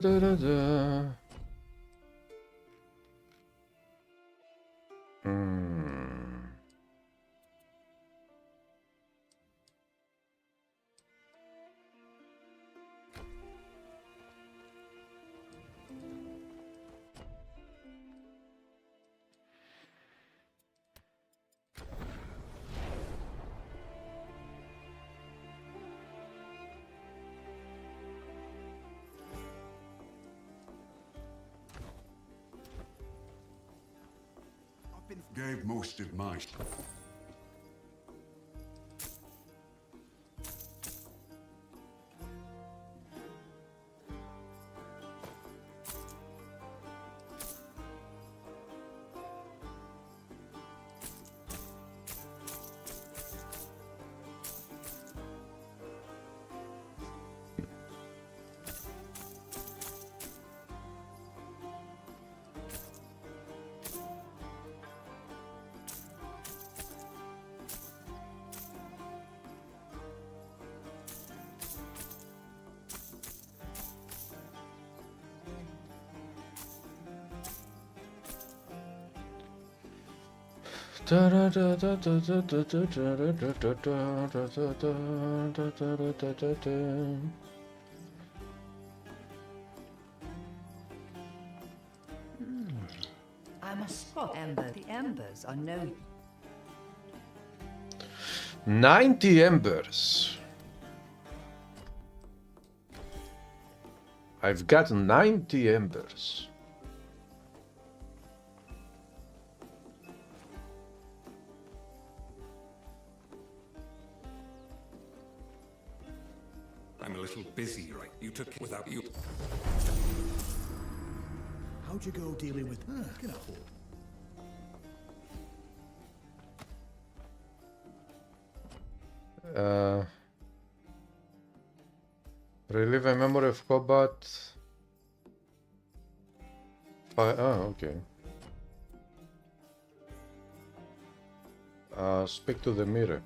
Da-da-da. Hmm. Gave most of my... I must spot Ember. The embers are no... 90 embers. I've got 90 embers. I'm a little busy, right? You took it without you. How'd you go dealing with... get a hold. Relieve a memory of combat. Okay. Speak to the mirror.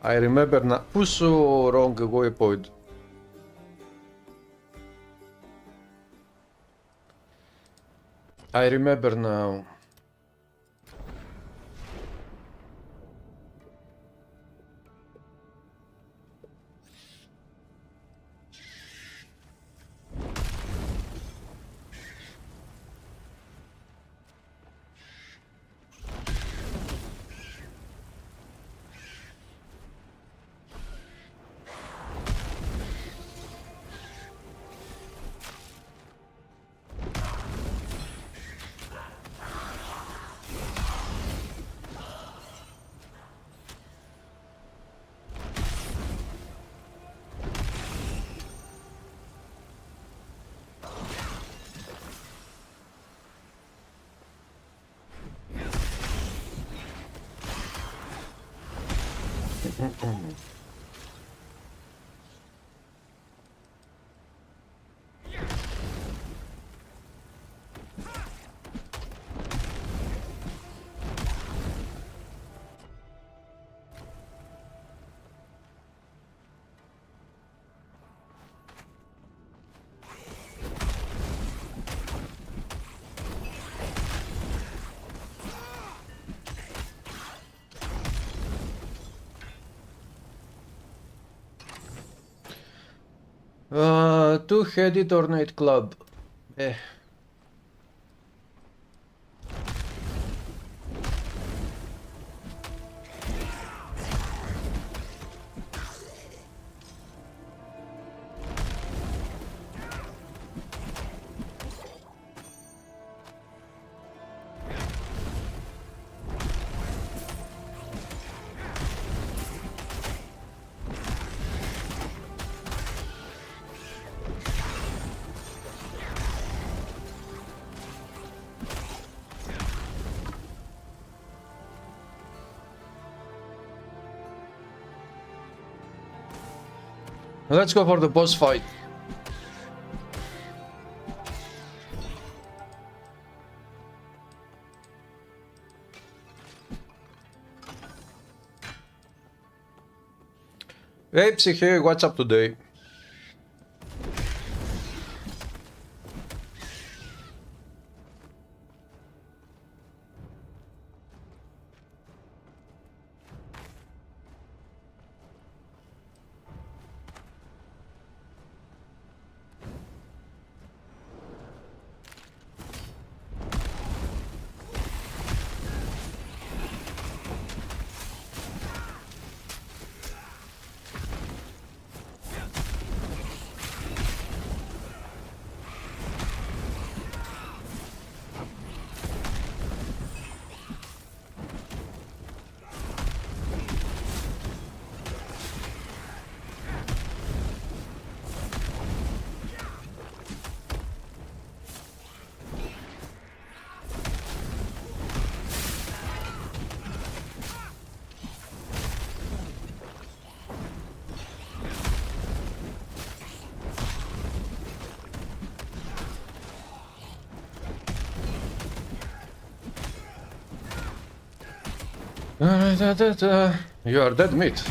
I remember now. Πού σου wrong waypoint. I remember now. Two-headed ornate club. Let's go for the boss fight. Hey Psyche, what's up today? You are dead meat.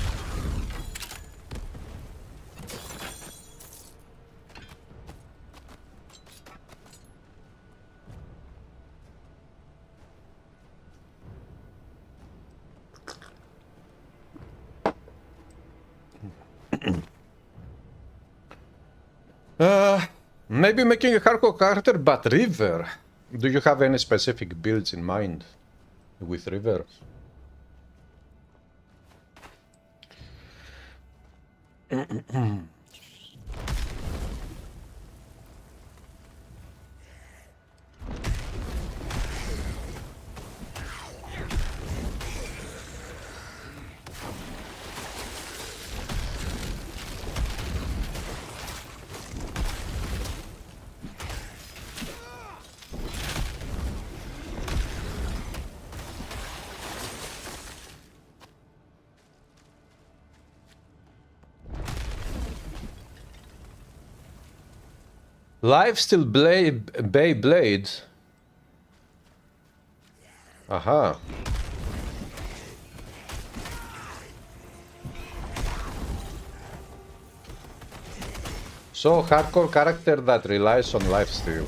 Maybe making a hardcore character, but River. Do you have any specific builds in mind with River? Lifesteal Bay Blade. Aha. So, hardcore character that relies on lifesteal.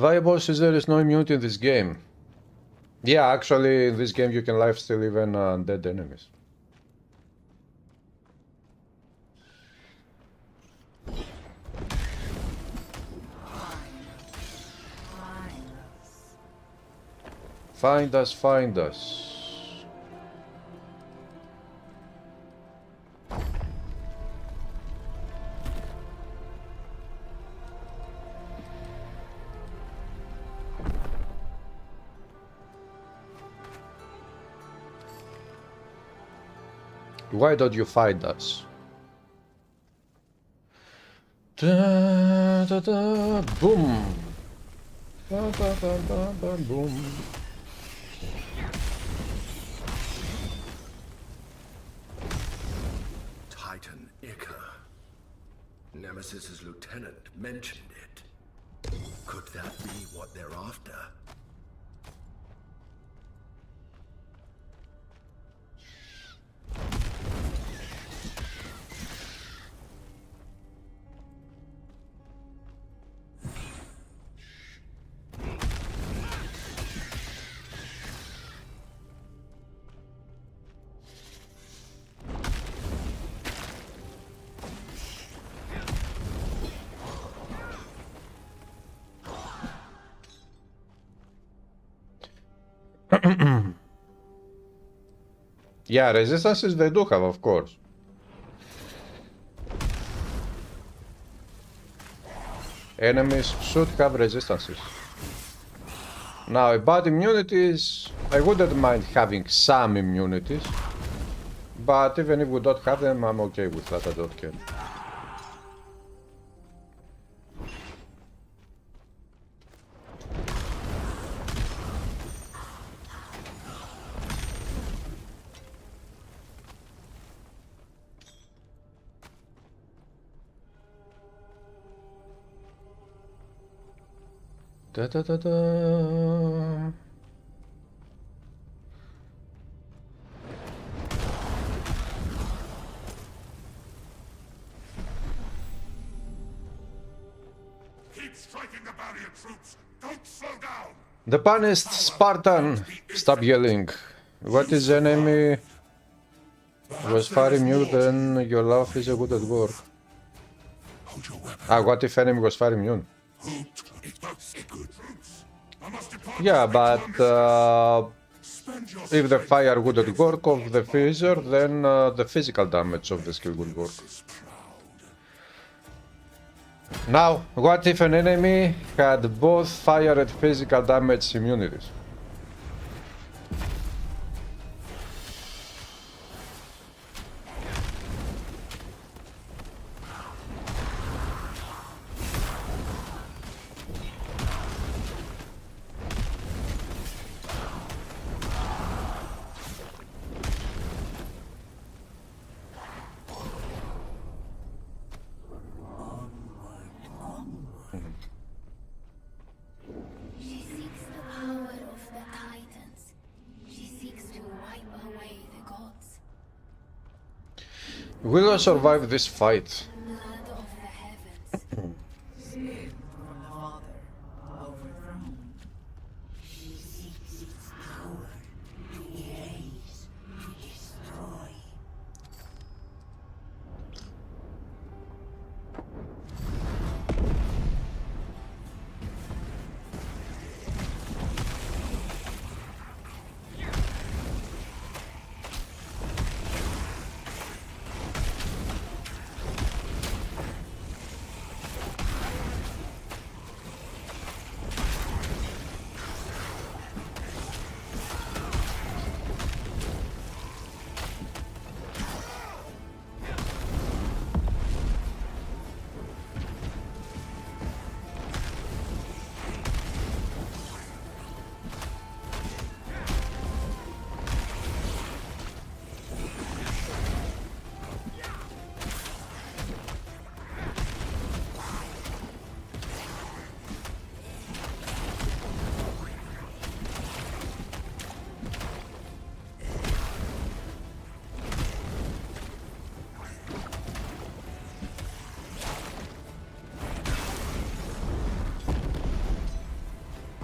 Why bosses there is no immunity in this game? Yeah, actually in this game you can lifesteal even undead enemies. Find us, find us. Why don't you find us? Da, da, da, boom. Da, da, da, da, da, boom. Titan Ica. Nemesis's lieutenant mentioned it. Could that be what they're after? Yeah, resistances they do have, of course. Enemies should have resistances. Now, about immunities, I wouldn't mind having some immunities. But even if we don't have them, I'm okay with that, I don't care. Da da da da. Keep striking the barrier, troops. Don't slow down. The punished Spartan, stop yelling. What is enemy was far immune, then your love is a good at work. Hold your weapon. Ah, what if enemy was far immune? It looks good, troops. I must depart. Yeah, but Spend your if the fire wouldn't work of the phaser, then the physical damage of the skill would work. Now, what if an enemy had both fire and physical damage immunities? She seeks the power of the Titans. She seeks to wipe away the gods. Will I survive this fight? Blood of the heavens. Spirit from the Father, overthrown. She seeks its power to erase, to destroy.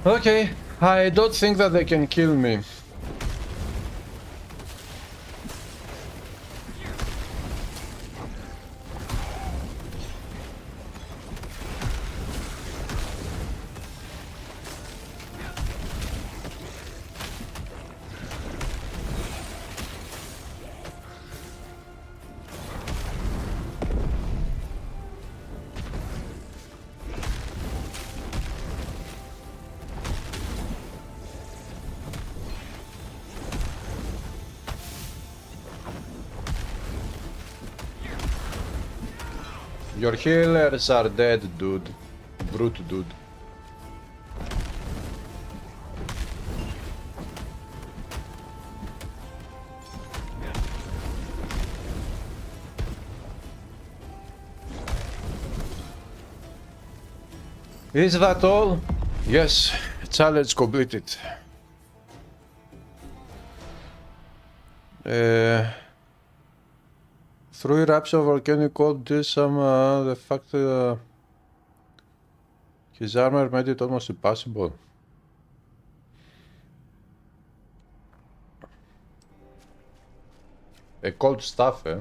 Okay, I don't think that they can kill me. Your healers are dead, dude. Brute, dude. Is that all? Yes, challenge completed. Through eruption of volcanic cold, this the fact his armor made it almost impossible. A cold stuff, eh?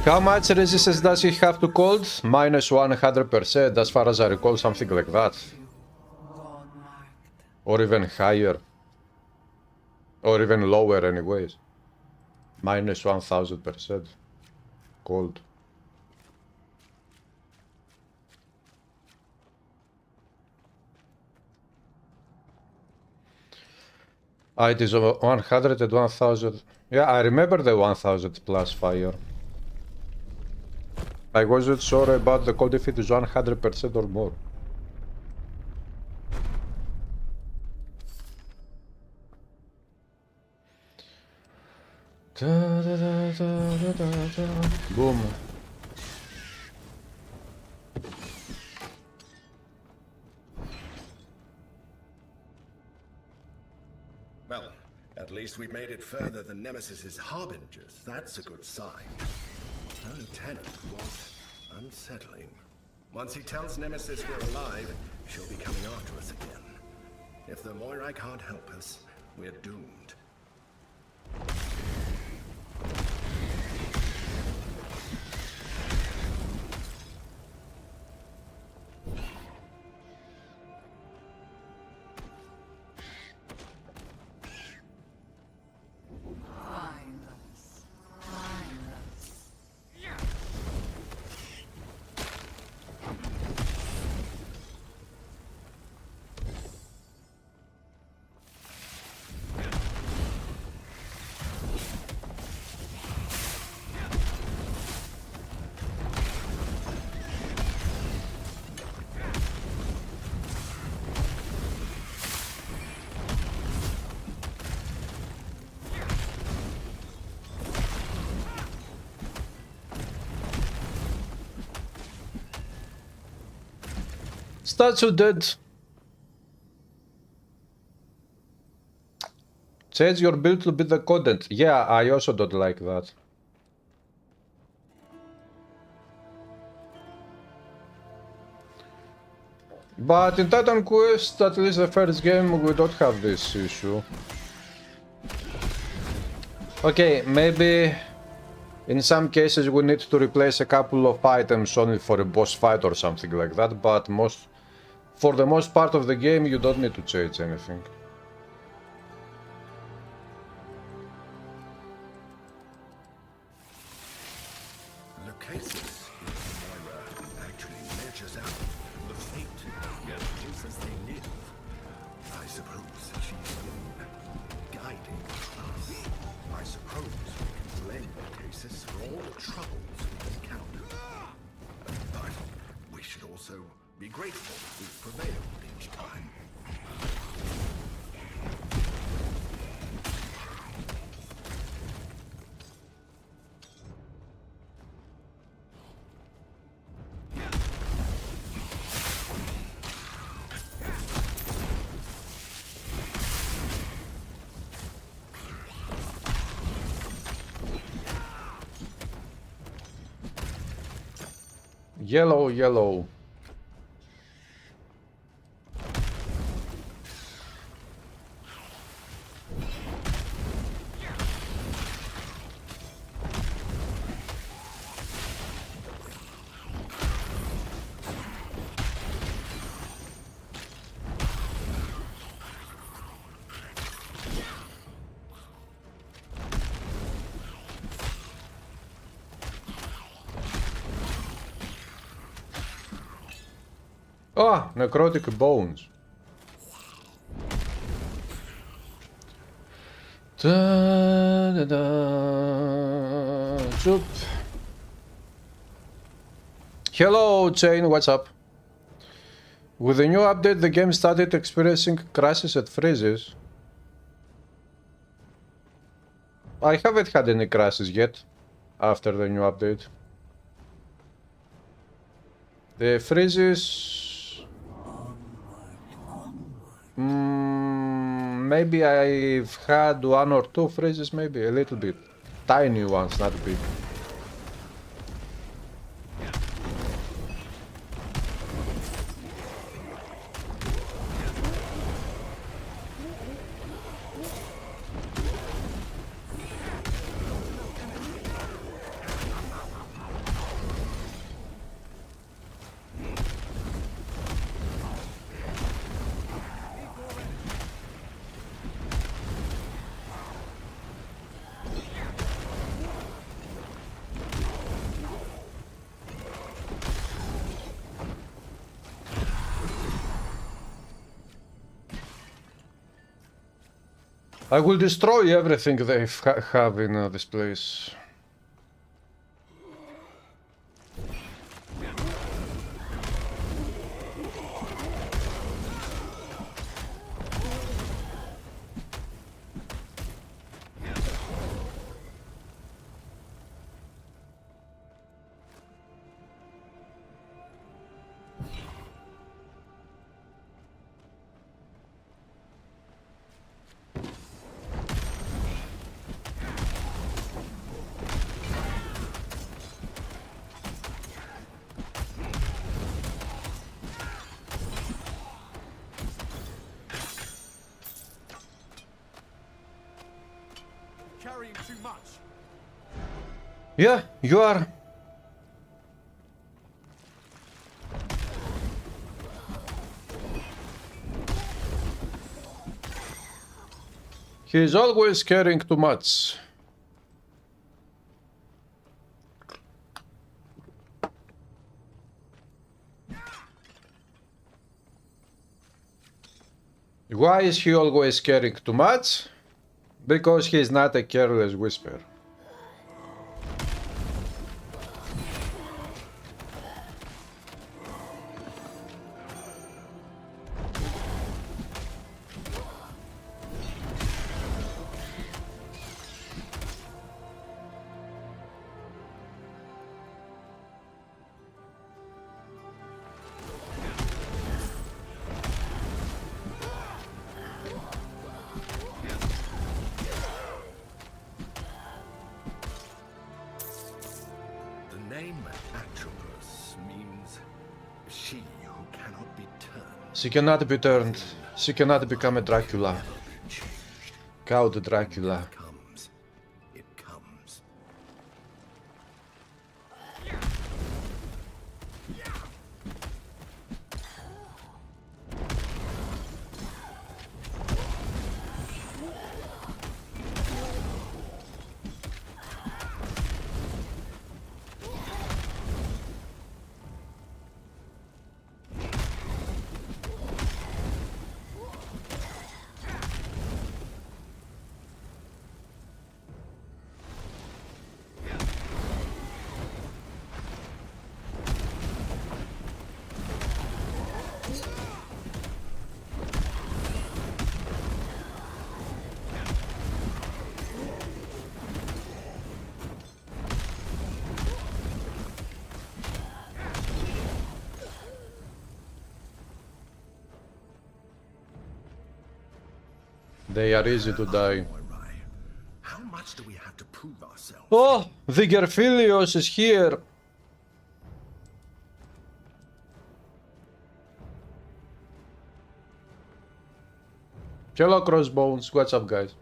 How much resistance does he have to cold? Minus 100%, as far as I recall, something like that. Or even higher. Or even lower anyways. Minus 1000%. Cold. It is over 100 and 1000. Yeah, I remember the 1000 plus fire. I wasn't sure about the cold if it is 100% or more. Boom. Well, at least we've made it further than Nemesis's harbingers. That's a good sign. Her lieutenant was unsettling. Once he tells Nemesis we're alive, she'll be coming after us again. If the Moirai can't help us, we're doomed. Statue dead. Change your build to be the content. Yeah, I also don't like that. But in Titan Quest, at least the first game, we don't have this issue. Okay, maybe in some cases we need to replace a couple of items only for a boss fight or something like that, but for the most part of the game you don't need to change anything. Lucasis in Moira actually measures out the fate yet as they live. I suppose she's been guiding us. I suppose we can blame Lucasis for all the troubles we've encountered. But we should also be grateful we've prevailed each time. Yellow, yellow. Ah, necrotic bones. Zoop. Hello, Chain, what's up? With the new update, the game started experiencing crashes and freezes. I haven't had any crashes yet after the new update. The freezes... maybe I've had one or two freezes, maybe a little bit. Tiny ones, not big. I will destroy everything they have in this place. Carrying too much. Yeah, you are. He is always carrying too much. Why is he always carrying too much? Because he is not a careless whisper. The name Atropos means she who cannot be turned. She cannot be turned. She cannot become a Dracula. Count Dracula. Comes. It comes. They are easy to die. How much do we have to prove ourselves? Oh, the Gerphilios is here. Hello, Crossbones. What's up, guys?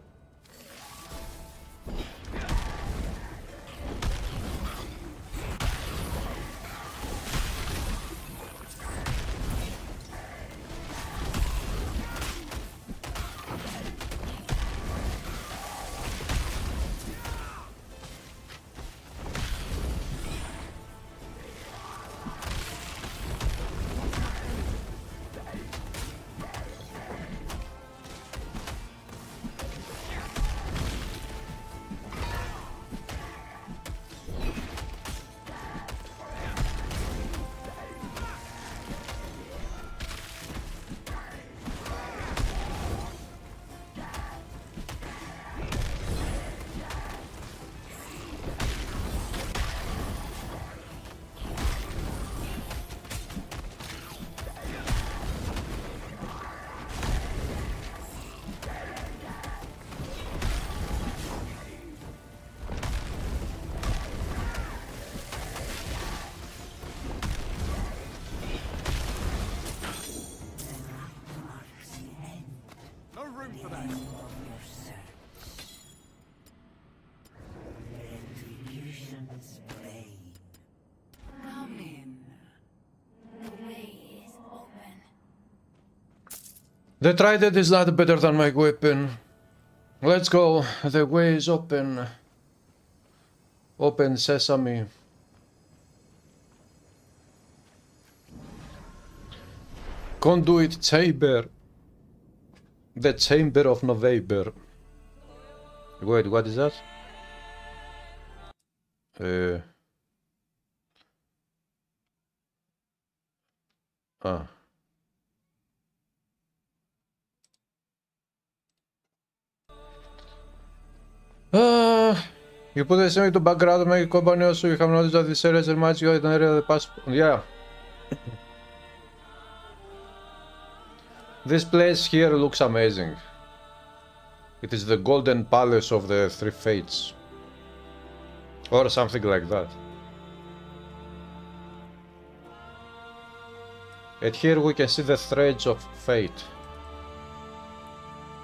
No room for that. Come in. The way is open. The trident is not better than my weapon. Let's go. The way is open. Open sesame. Conduit chamber. The chamber of November. Wait, what is that? Ah. You put the same to background to make a company also. You have noticed that this area is much you an area of the past. Yeah. This place here looks amazing. It is the Golden Palace of the Three Fates. Or something like that. And here we can see the threads of fate.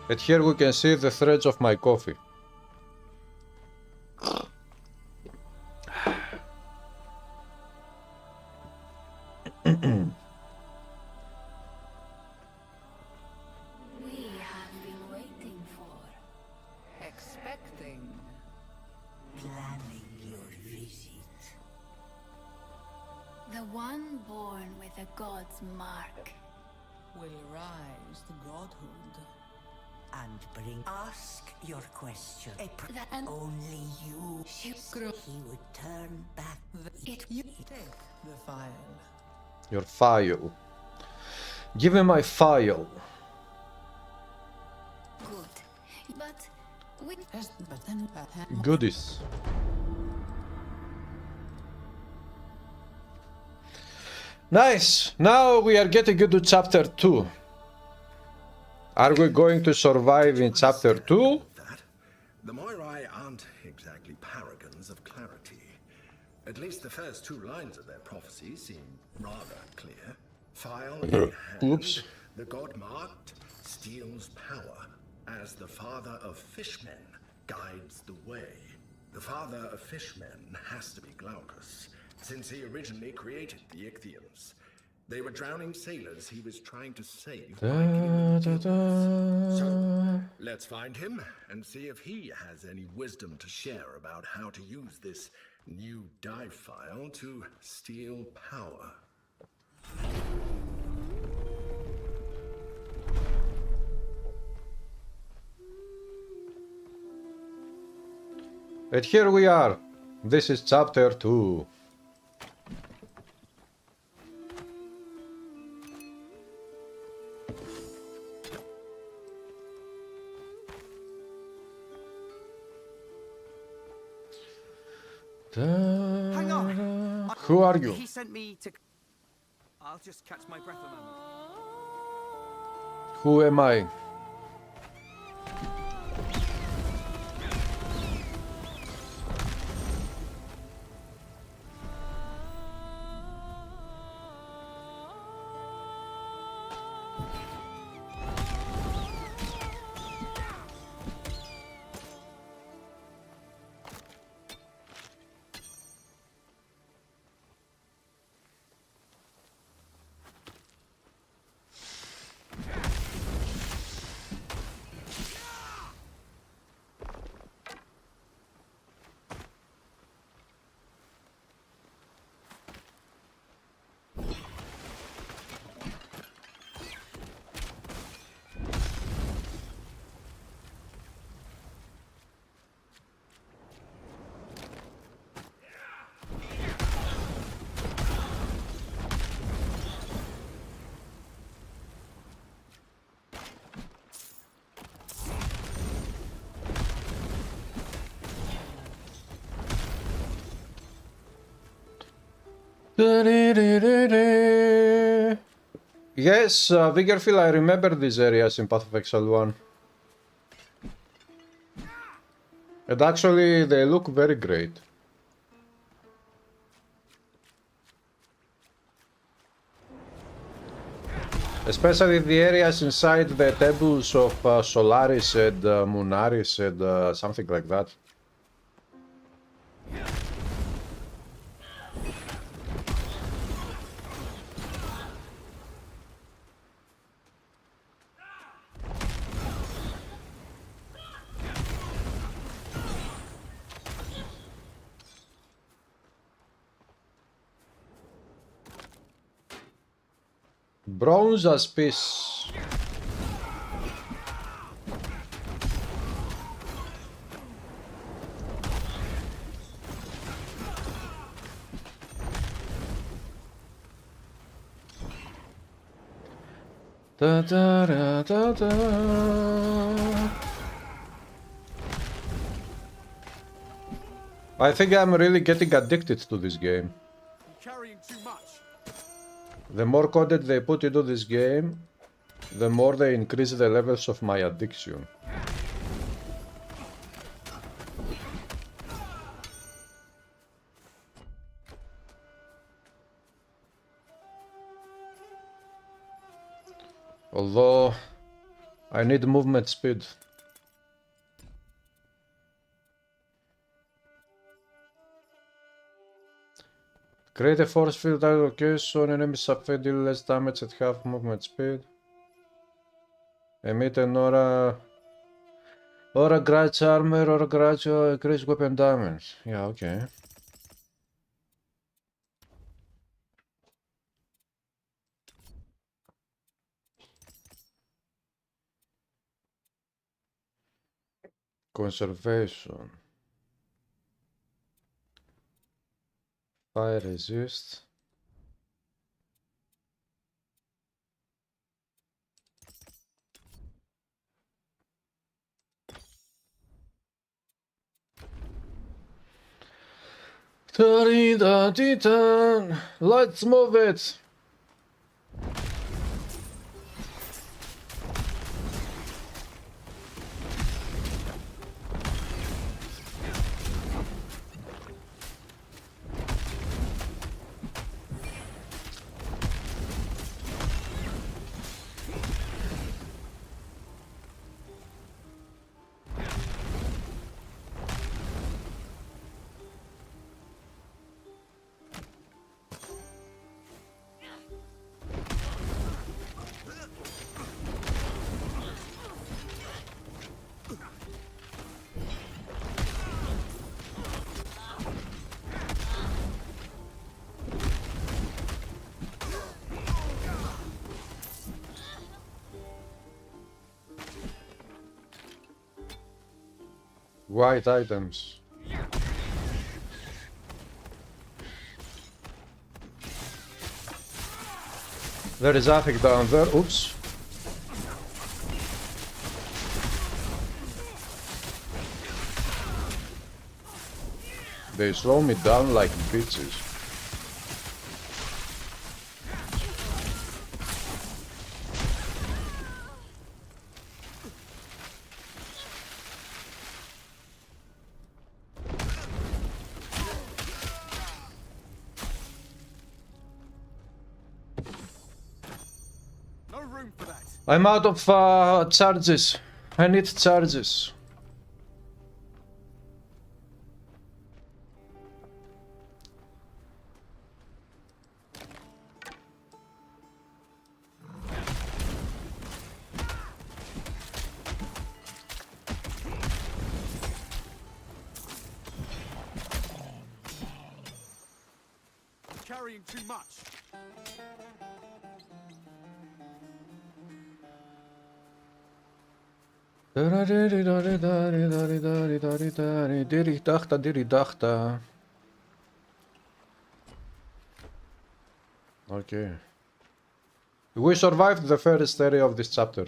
And here we can see the threads of my coffee. We have been waiting for. Expecting. Planning your visit. The one born with a god's mark. Will rise to godhood. And bring. Ask your question. And Only you. she He would turn back. it You take the file. Your file. Give me my file. good. But we But then Goodies. Nice. Now we are getting into chapter 2. Are we going to survive in chapter 2? That the Moirai aren't exactly paragons of clarity. At least the first two lines of their prophecy seem rather clear. File in hand, Oops. the god marked steals power, as the father of fishmen guides the way. The father of fishmen has to be Glaucus, since he originally created the Ichthyans. They were drowning sailors he was trying to save by giving them gills. So, let's find him and see if he has any wisdom to share about how to use this new dive file to steal power. And here we are. This is chapter 2. Hang on! Who are you? He sent me to... I'll just catch my breath a moment. Who am I? Yes, Vigorfield, I remember these areas in Path of Exile 1. And actually, they look very great. Especially the areas inside the temples of Solaris and Munaris and something like that. Bronze as peace. Da, da, da, da, da. I think I'm really getting addicted to this game. I'm carrying too much. The more content they put into this game, the more they increase the levels of my addiction. Although, I need movement speed. Create a force field at location, enemies suffer deal less damage at half movement speed. Emit an aura grudge armor or grudge increase weapon damage. Yeah, okay. Conservation. Fire resist. Tarida Titan! Let's move it! White items. There is nothing down there. Oops. They slow me down like bitches. No room for that. I'm out of charges. I need charges. I'm carrying too much. Diridachta. Okay. We survived the first area of this chapter.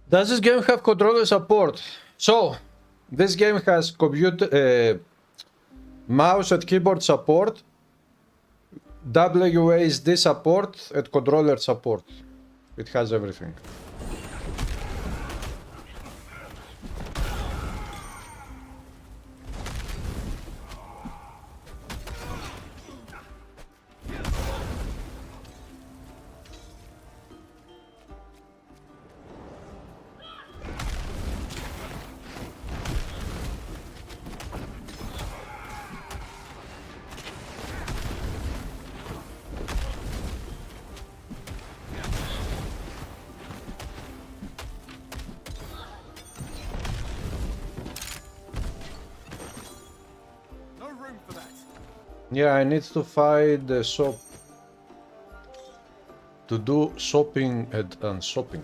Does this game have controller support? So, this game has computer, mouse and keyboard support, WASD support, and controller support. It has everything. Yeah, I need to find the shop to do shopping and unshopping.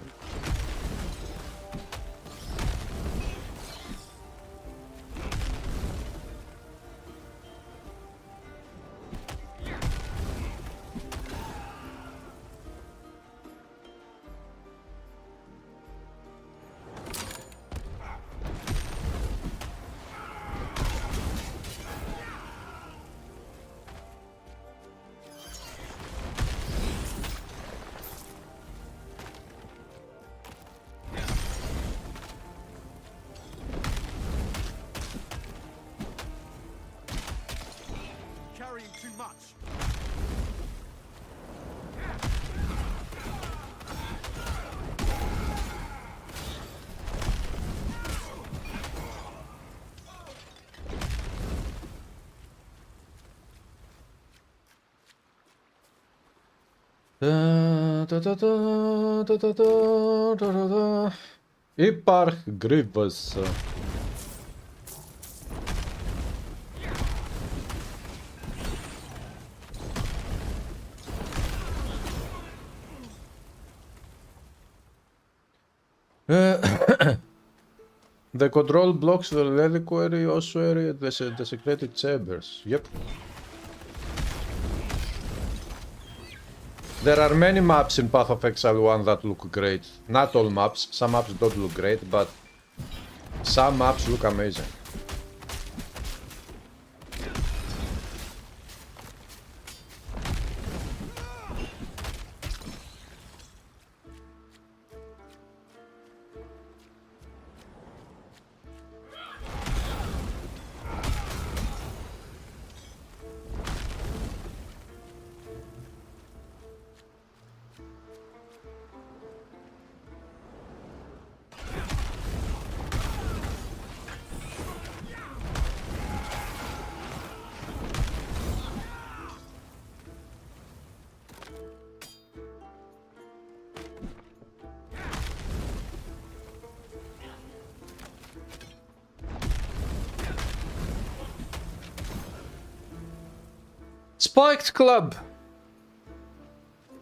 Carrying too much. Υπάρχει Grievous. The control blocks the reliquary also area the desecrated chambers. Yep. There are many maps in Path of Exile 1 that look great. Not all maps, some maps don't look great, but some maps look amazing. Spiked Club!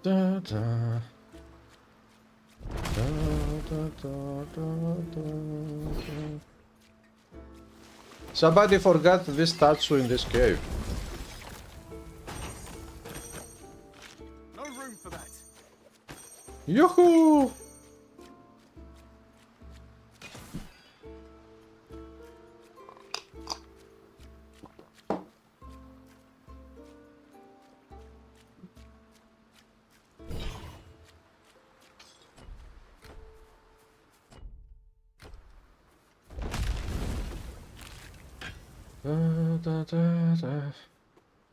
Da, da. Da, da, da, da, da. Somebody forgot this statue in this cave. No room for that. Yoo-hoo!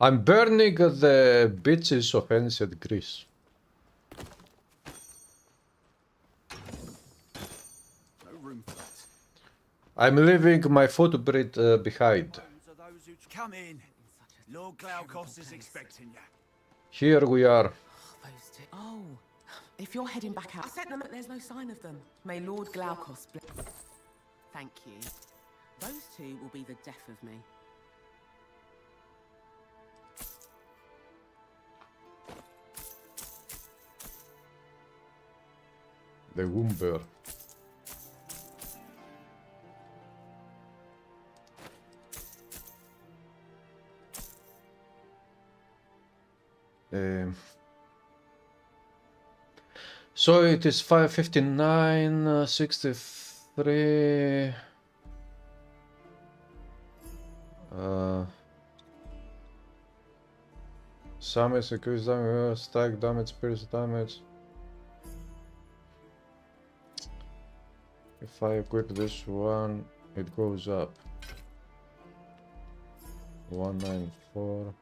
I'm burning the beaches of ancient Greece. No room for that. I'm leaving my footprint behind. Those are those who come in. Lord Glaukos is expecting you. Here we are. Those two. Oh, if you're heading back out, I sent them, but there's no sign of them. May Lord Glaukos bless. Thank you. Those two will be the death of me. The Womber. So it is 5:59, 63. Summons increase damage, stack damage, pierce damage. If I equip this one, it goes up. 194.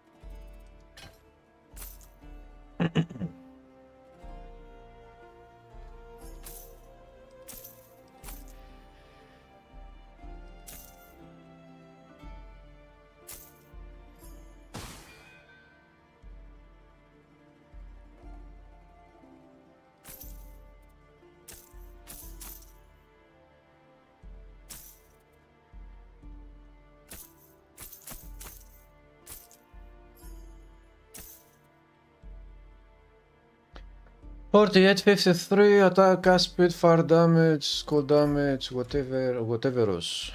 4853 attack, cast speed, fire damage, cold damage, whatever else.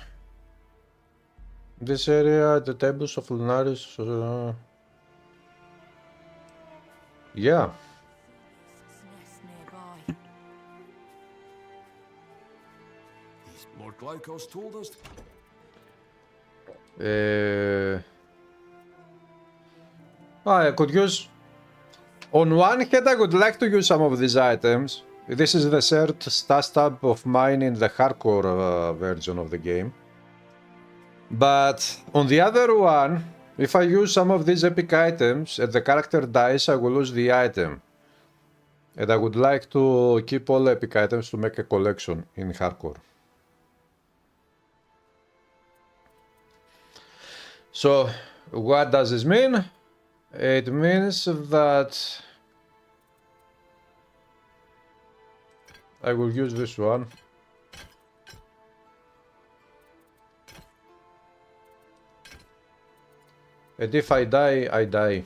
This area, the tables of Lunaris. Yeah. Lord Glaucos told us. I could use. On one hand, I would like to use some of these items. This is the third stat tab of mine in the hardcore version of the game. But on the other one, if I use some of these epic items and the character dies, I will lose the item. And I would like to keep all epic items to make a collection in hardcore. So, what does this mean? It means that I will use this one. And if I die, I die.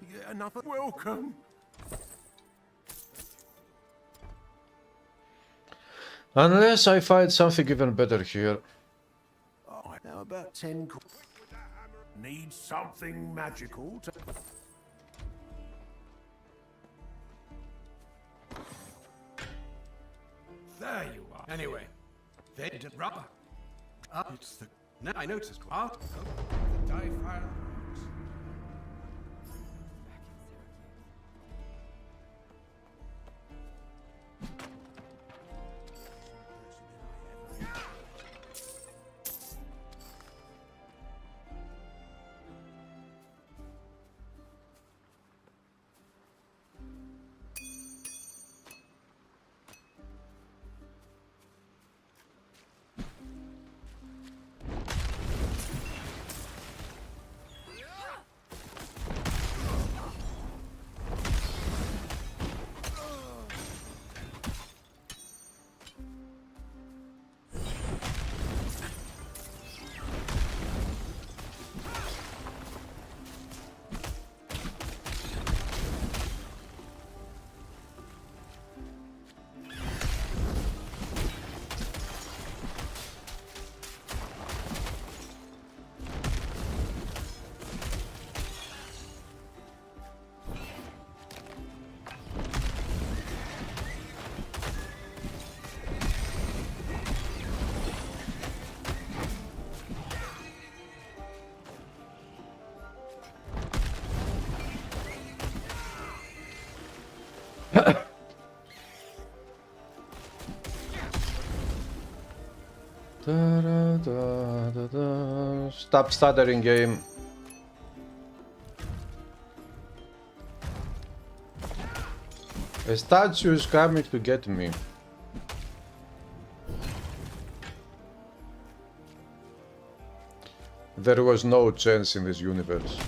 Yeah, enough. Welcome. Unless I find something even better here. Oh, now about 10. Need something magical to... There you are. Anyway, they did rubber. It's the. No, I noticed. Oh, the die fire. Stop stuttering, game. A statue is coming to get me. There was no chance in this universe.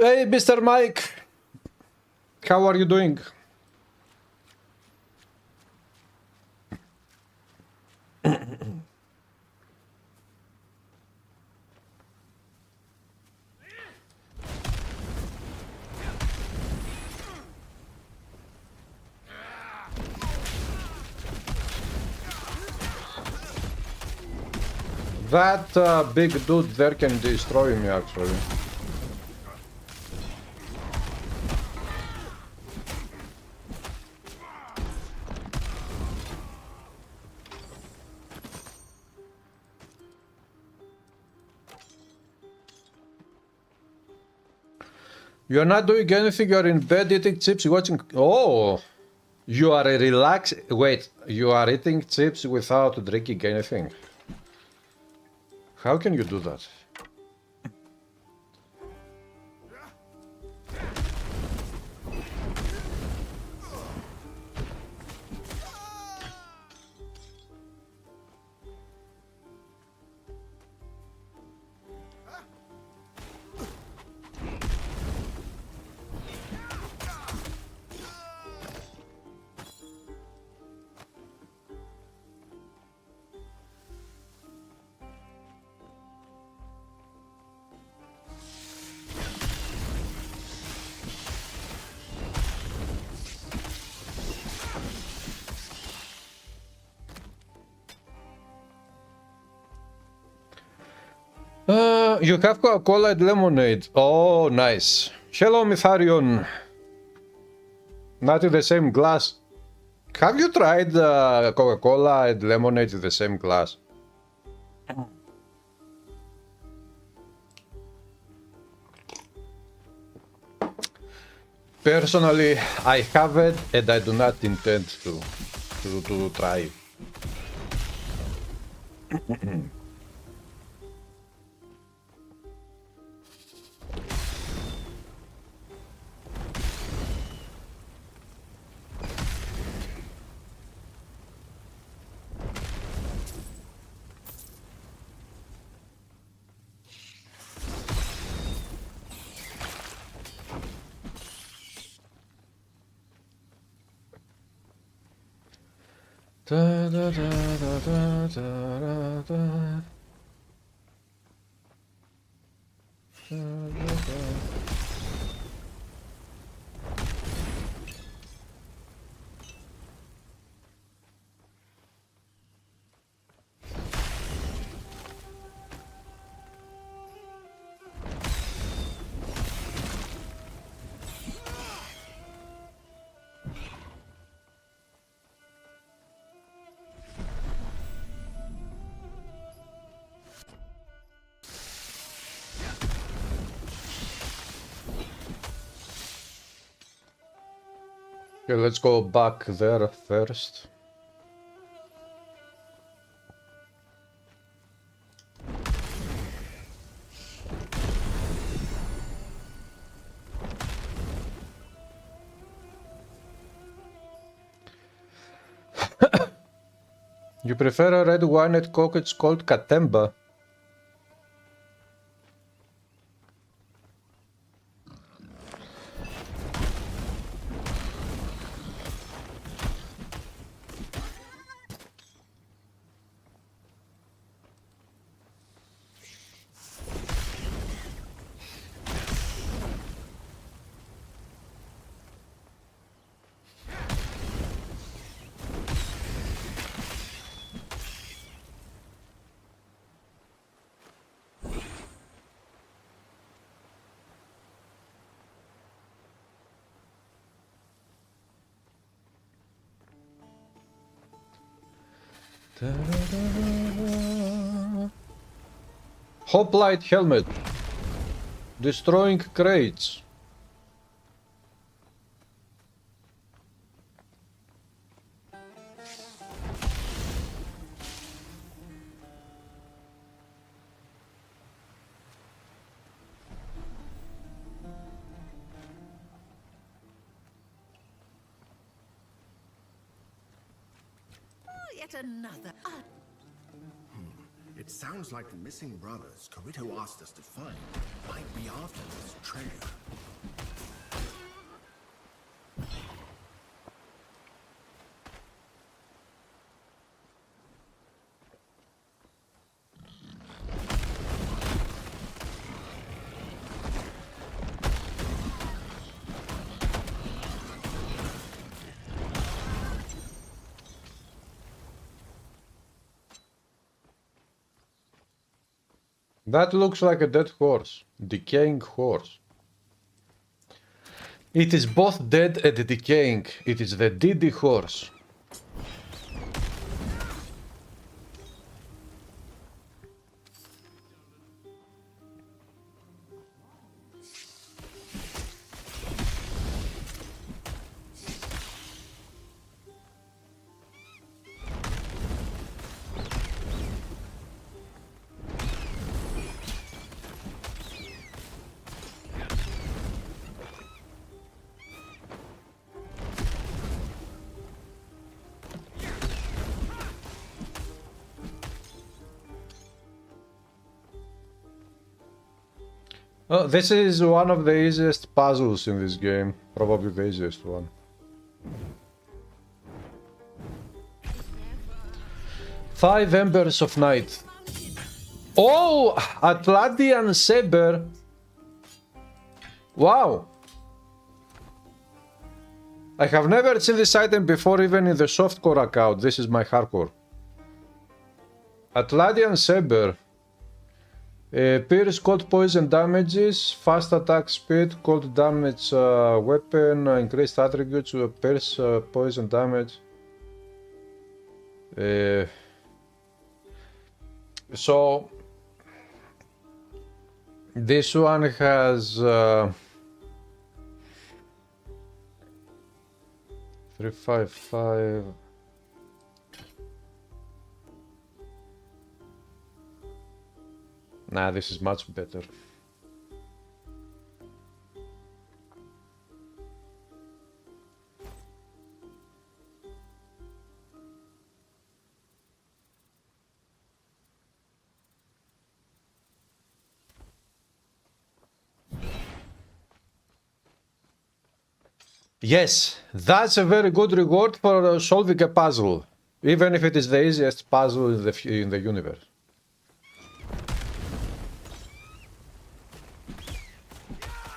Hey, Mr. Mike. How are you doing? That big dude there can destroy me, actually. You're not doing anything, you're in bed eating chips, watching... Oh! You are a relaxed... Wait, you are eating chips without drinking anything? How can you do that? You have Coca-Cola and lemonade. Oh, nice. Hello, Mitharion. Not in the same glass. Have you tried Coca-Cola and lemonade in the same glass? Personally, I haven't and I do not intend to try. Da, da, da, da, da, da, da. Da, da, da. Okay, let's go back there first. You prefer a red wine at Coke? It's called Katemba. Hoplite helmet. Destroying crates. Yet another. It sounds like the missing brothers Kirito asked us to find might be after this treasure. That looks like a dead horse. Decaying horse. It is both dead and decaying. It is the DD horse. Oh, this is one of the easiest puzzles in this game. Probably the easiest one. Five Embers of Night. Oh! Atlantean Saber! Wow! I have never seen this item before, even in the softcore account. This is my hardcore. Atlantean Saber. Pierce cold poison damages, fast attack speed, cold damage weapon, increased attributes, pierce poison damage. So this one has 355. Nah, this is much better. Yes, that's a very good reward for solving a puzzle, even if it is the easiest puzzle in the universe.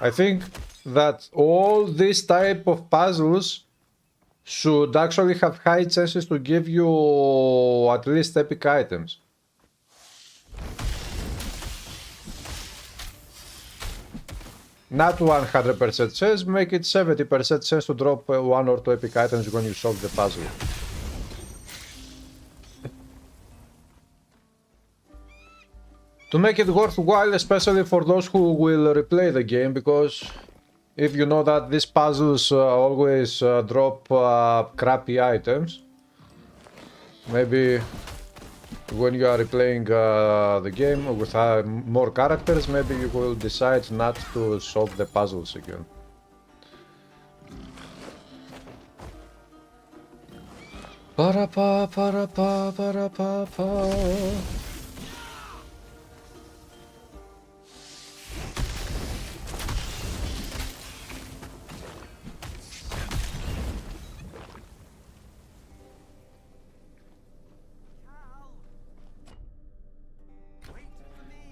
I think that all these type of puzzles should actually have high chances to give you at least epic items. Not 100% chance, make it 70% chance to drop 1 or 2 epic items when you solve the puzzle. To make it worthwhile, especially for those who will replay the game, because if you know that these puzzles always drop crappy items, maybe when you are replaying the game with more characters, maybe you will decide not to solve the puzzles again. Para-pa, para-pa, para-pa-pa.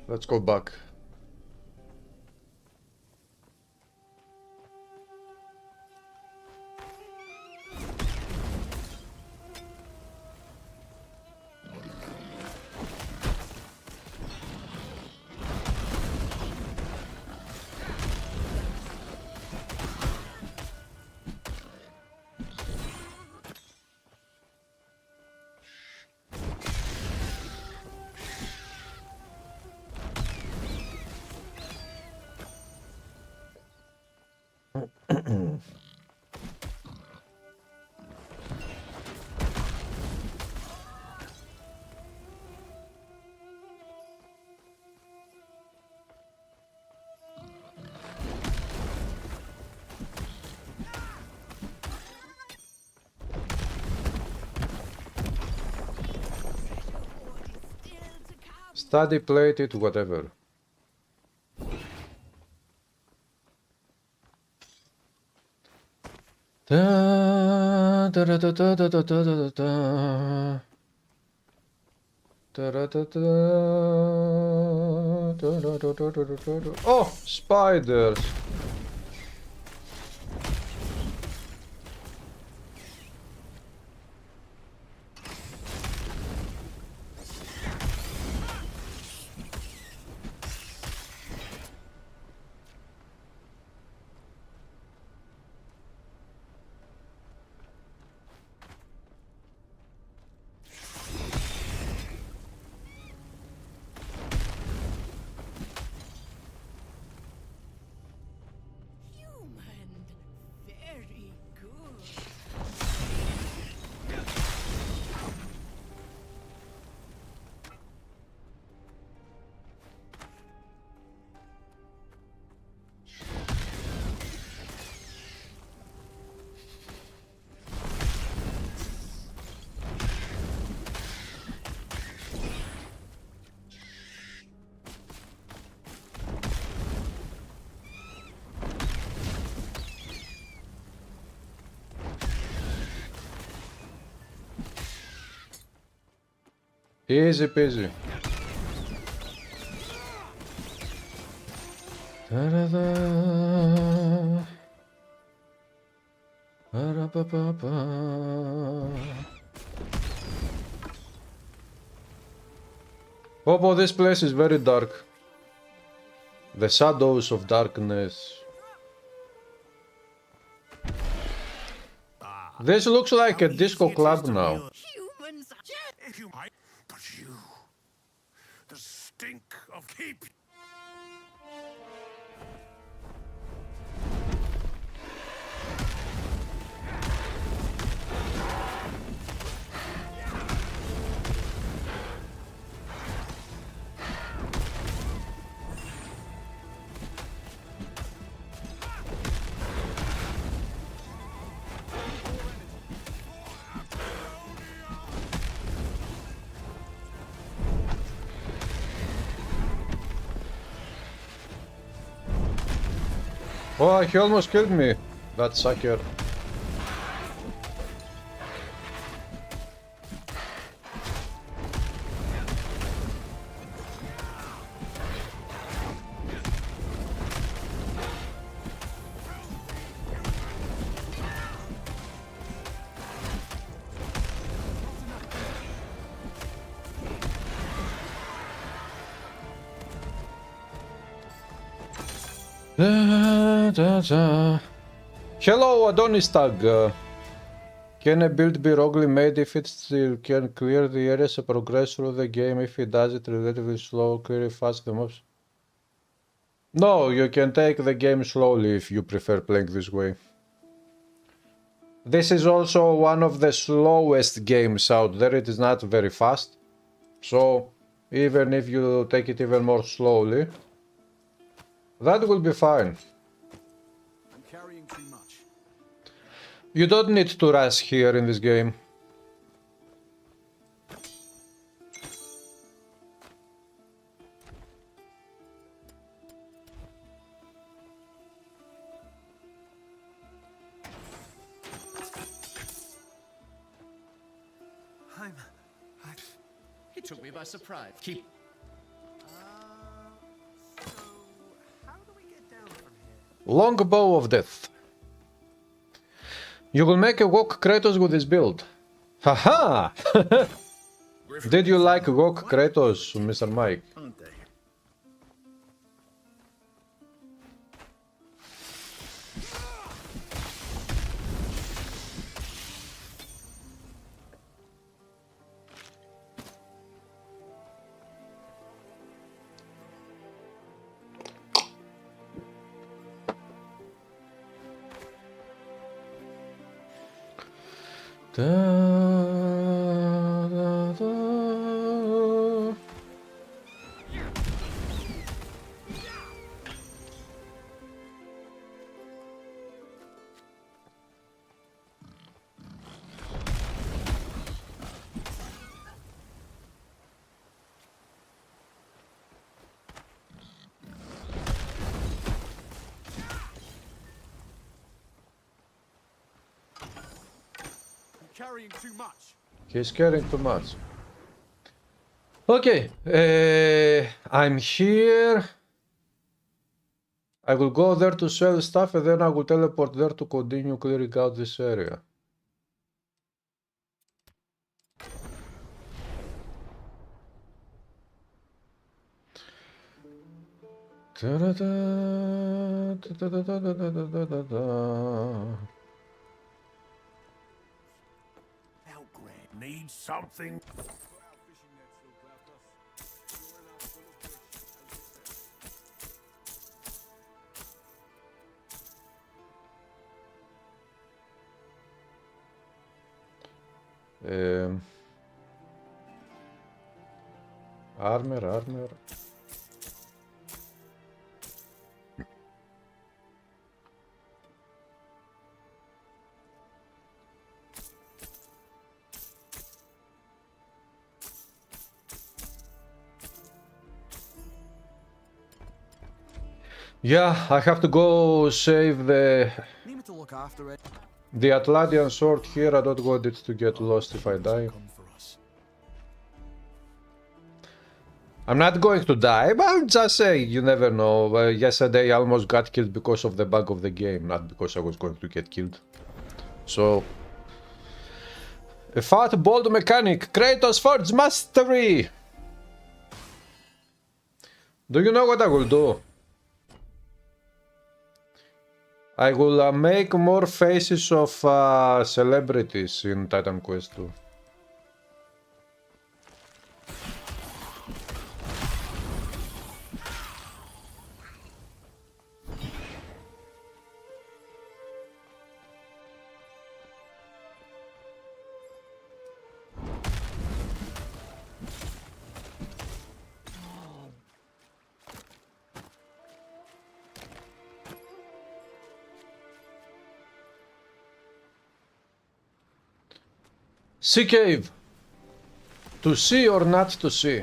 Let's go back. Study plate it, whatever. Da, da, da, da, da, da, da, da, da. Da, da, da, da, da, da, da, da, da, da, da. Oh, spiders! Easy peasy. Ta-da-da. Ba-da-ba-ba-ba. Oh, this place is very dark. The shadows of darkness. This looks like a disco club now. Humans, yeah, if you might, but you, the stink of keep. Oh, he almost killed me, that sucker. Hello, Adonis Tag. Can a build be wrongly made if it still can clear the areas and progress through the game if it does it relatively slow, clear fast the mobs? No, you can take the game slowly if you prefer playing this way. This is also one of the slowest games out there, it is not very fast. So, even if you take it even more slowly, that will be fine. I'm carrying too much. You don't need to rush here in this game. It took me by surprise. Keep. So, how do we get down from here? Longbow of Death. You will make a Wok Kratos with this build. Haha! Did you like Wok Kratos, Mr. Mike? Aren't they? Da, da, da. Carrying too much. He's carrying too much. Okay, I'm here. I will go there to sell stuff and then I will teleport there to continue clearing out this area. Da-da-da, da-da-da-da-da-da-da-da. Need something. Armor. Yeah, I have to go save the Need me to look after it. Atlantean sword here. I don't want it to get lost if I die. Come for us. I'm not going to die, but I'm just saying, you never know. Yesterday I almost got killed because of the bug of the game, not because I was going to get killed. So, a fat, bold mechanic, Kratos Forge Mastery! Do you know what I will do? I will make more faces of celebrities in Titan Quest 2. Sea Cave. To see or not to see?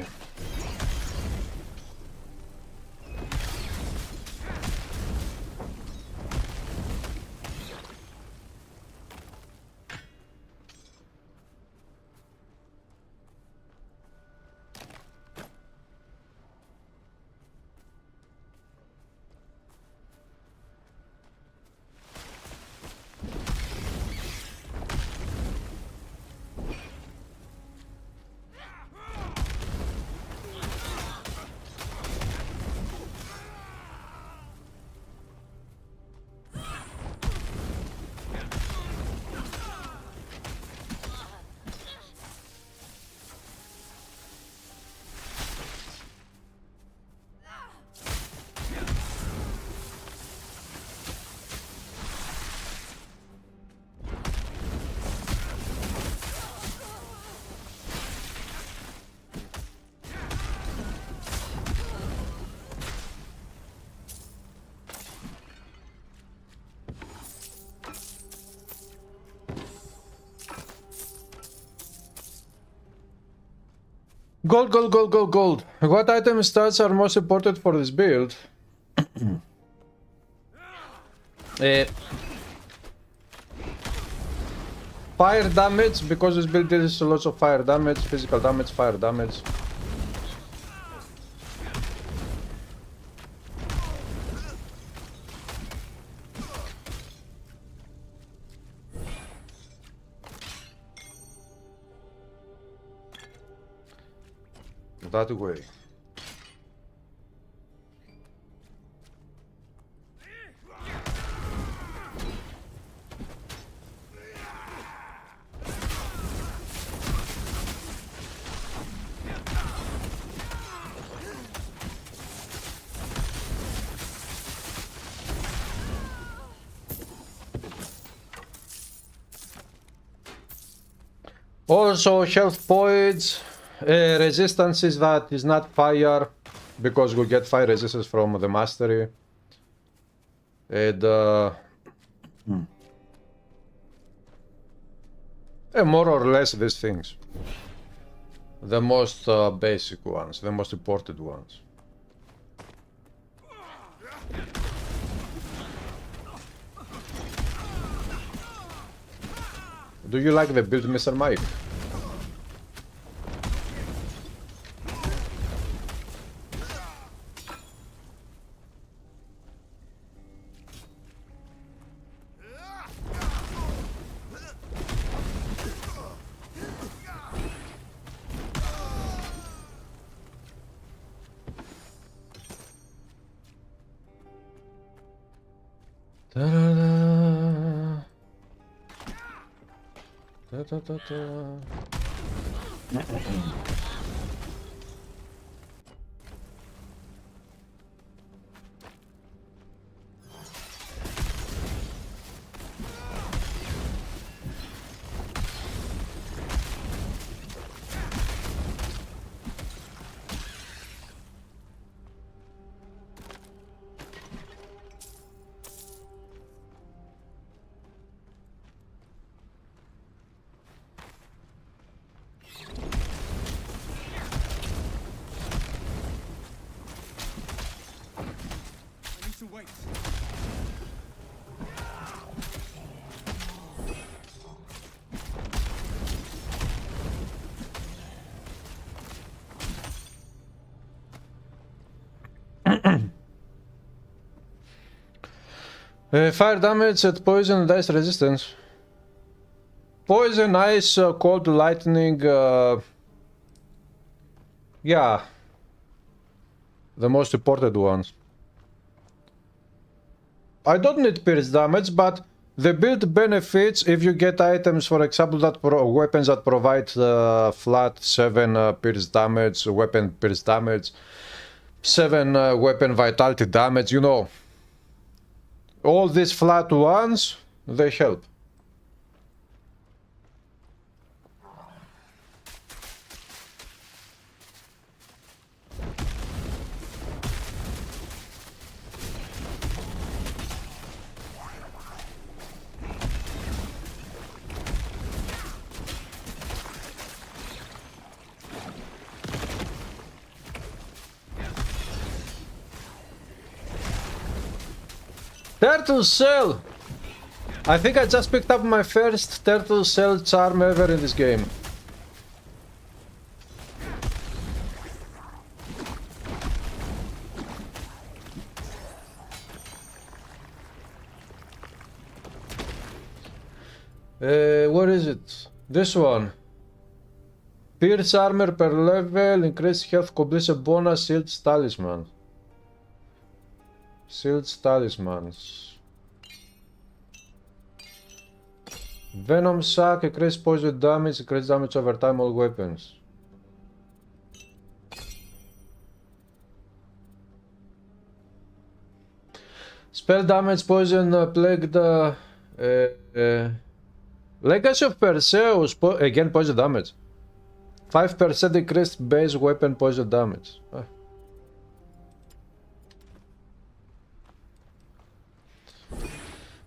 Gold, gold, gold, gold, gold. What item stats are most important for this build? Fire damage, because this build deals lots of fire damage, physical damage, fire damage. That way. Also health points, resistances that is not fire, because we get fire resistance from the mastery. And more or less these things. The most basic ones, the most important ones. Do you like the build, Mr. Mike? Fire damage at poison and ice resistance. Poison, ice, cold, lightning. Yeah. The most important ones. I don't need pierce damage, but the build benefits if you get items, for example, that weapons that provide flat 7 pierce damage, weapon pierce damage, 7 weapon vitality damage, you know. All these flat ones, they help. Turtle Shell! I think I just picked up my first Turtle Shell charm ever in this game. Where is it? This one. Pierce armor per level, increase health, completion bonus, shield talisman. Shields talismans. Venom sack, increase poison damage, increase damage over time all weapons. Spell damage, poison, plagued. Legacy of Perseus, again poison damage. 5% increased base weapon poison damage.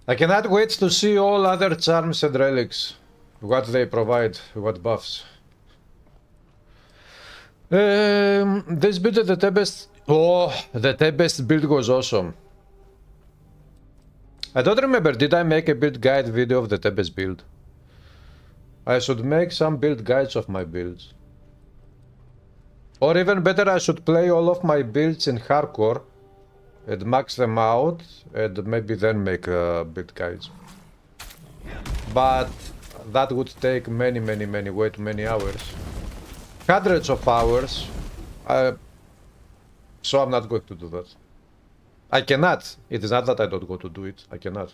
I cannot wait to see all other charms and relics. What they provide, what buffs. This build of the Tempest. Oh, the Tempest build was awesome. I don't remember, did I make a build guide video of the Tempest build? I should make some build guides of my builds. Or even better, I should play all of my builds in hardcore and max them out and maybe then make build guides. But that would take many, way too many hours. Hundreds of hours. So I'm not going to do that. I cannot. It is not that I don't go to do it. I cannot.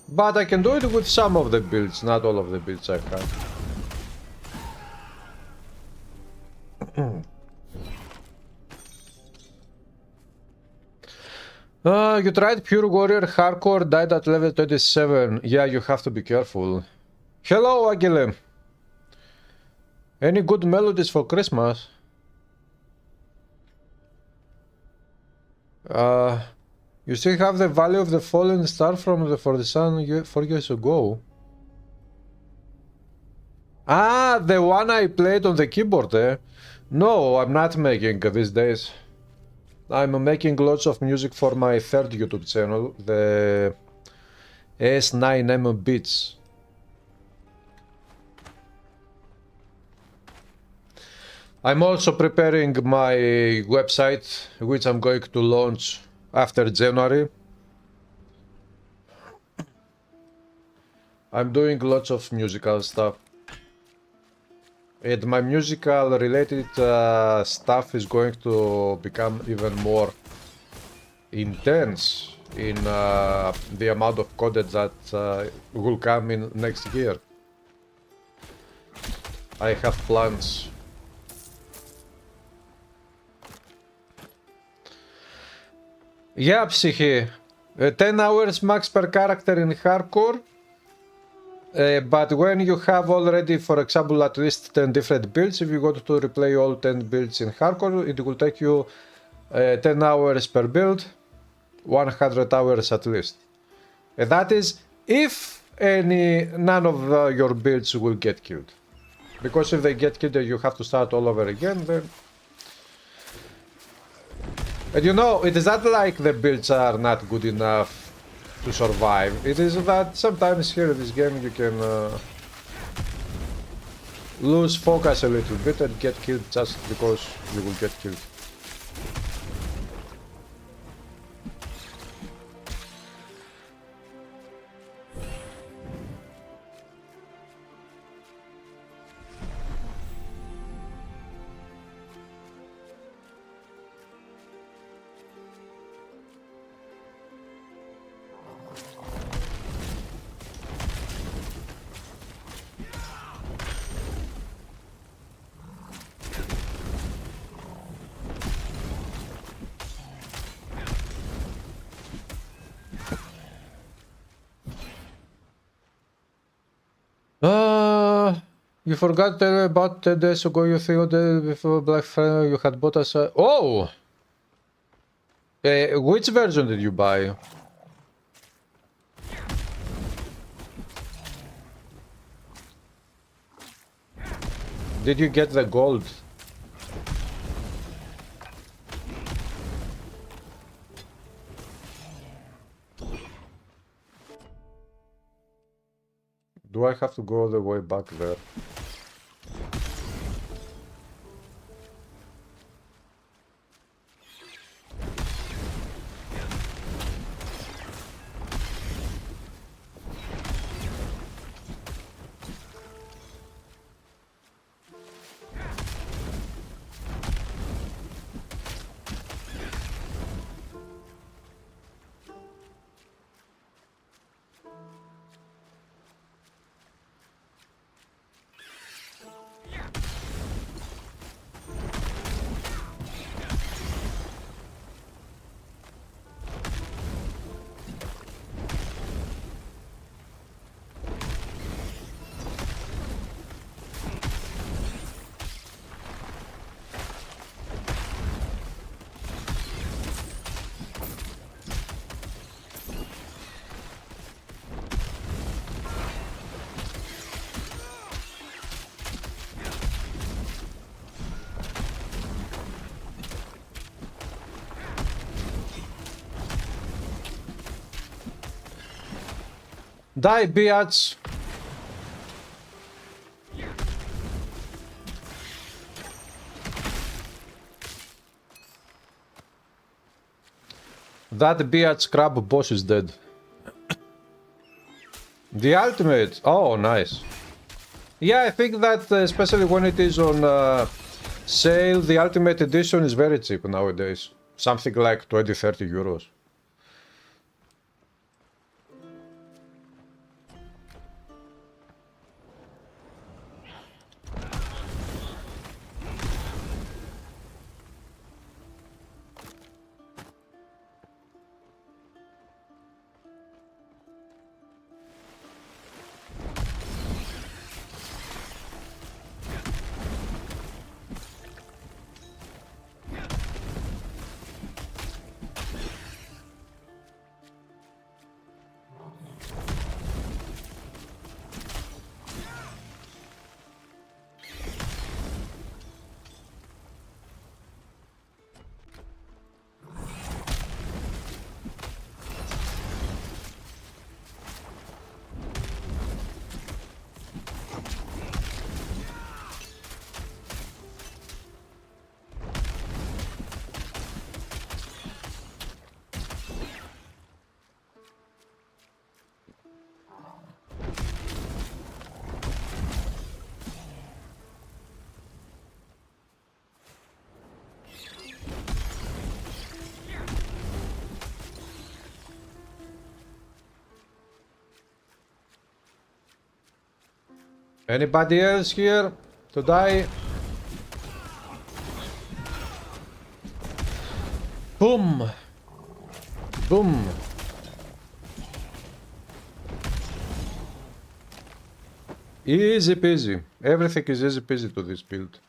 But I can do it with some of the builds, not all of the builds I have. You tried Pure Warrior Hardcore, died at level 27. Yeah, you have to be careful. Hello, Agile. Any good melodies for Christmas? You still have the Valley of the Fallen Star from the For the Sun 4 years ago. Ah, the one I played on the keyboard, eh? No, I'm not making these days. I'm making lots of music for my third YouTube channel, the S9M Beats. I'm also preparing my website, which I'm going to launch after January. I'm doing lots of musical stuff. And my musical related stuff is going to become even more intense in the amount of content that will come in next year. I have plans. Yeah, Psyche. 10 hours max per character in hardcore. But when you have already, for example, at least 10 different builds, if you go to replay all 10 builds in hardcore, it will take you 10 hours per build, 100 hours at least. And that is if none of your builds will get killed. Because if they get killed and you have to start all over again, then And you know, it is not like the builds are not good enough to survive. It is that sometimes here in this game you can lose focus a little bit and get killed just because you will get killed. You forgot about 10 days ago you thought before Black Friday you had bought us a... Oh! Which version did you buy? Did you get the gold? Do I have to go all the way back there? Die, biatch! That biatch crab boss is dead. The ultimate! Oh, nice. Yeah, I think that especially when it is on sale, the ultimate edition is very cheap nowadays. Something like 20-30 euros. Anybody else here to die? Boom! Boom! Easy peasy. Everything is easy peasy to this build.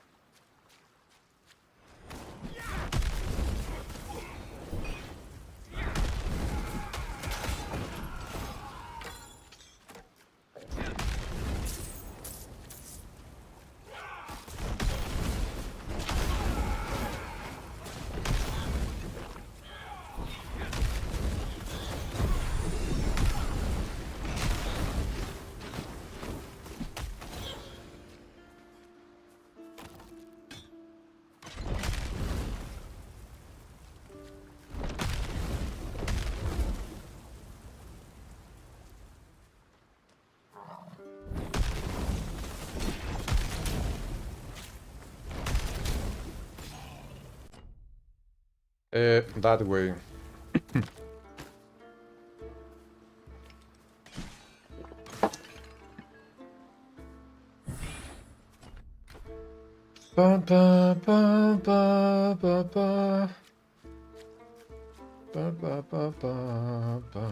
That way. Ba ba ba ba ba ba. Ba ba ba ba ba.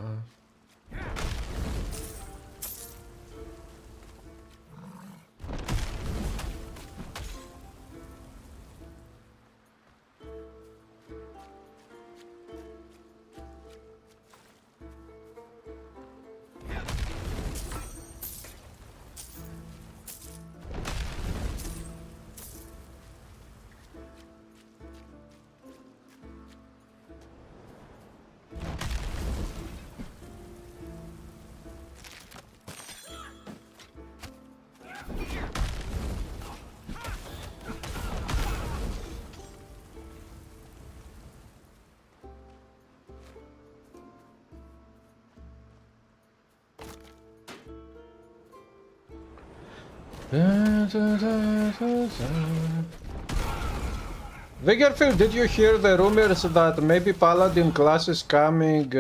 Vigorfield, did you hear the rumors that maybe Paladin class is coming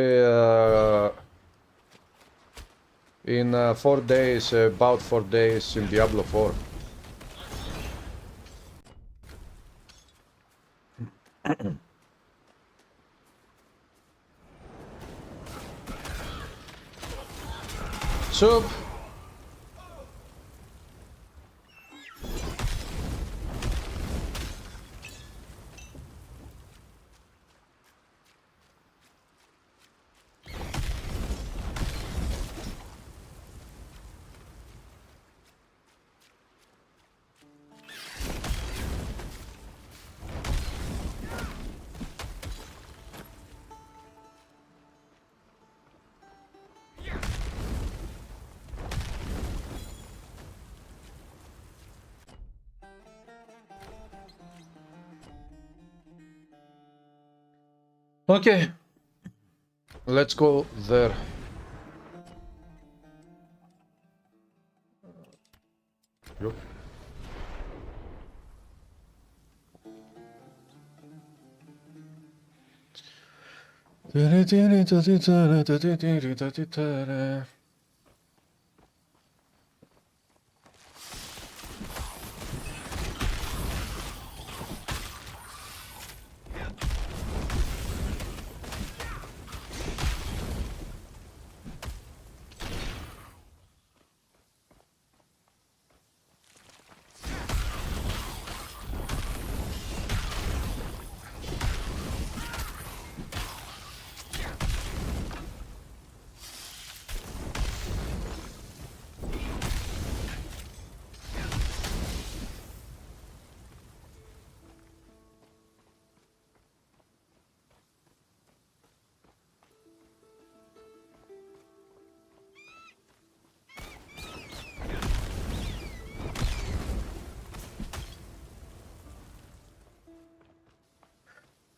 in 4 days, about 4 days in Diablo 4? Soup. Okay, let's go there. Yup.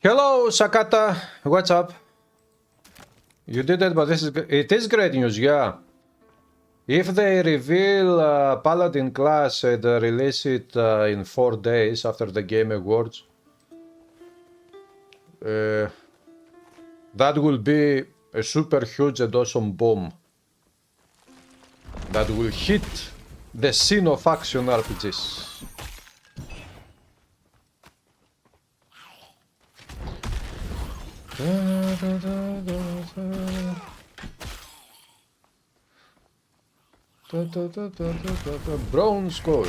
Hello, Sakata. What's up? You did it, but it is great news, yeah. If they reveal Paladin class and release it in 4 days after the Game Awards, that will be a super huge and awesome bomb that will hit the scene of action RPGs. Bronze coin.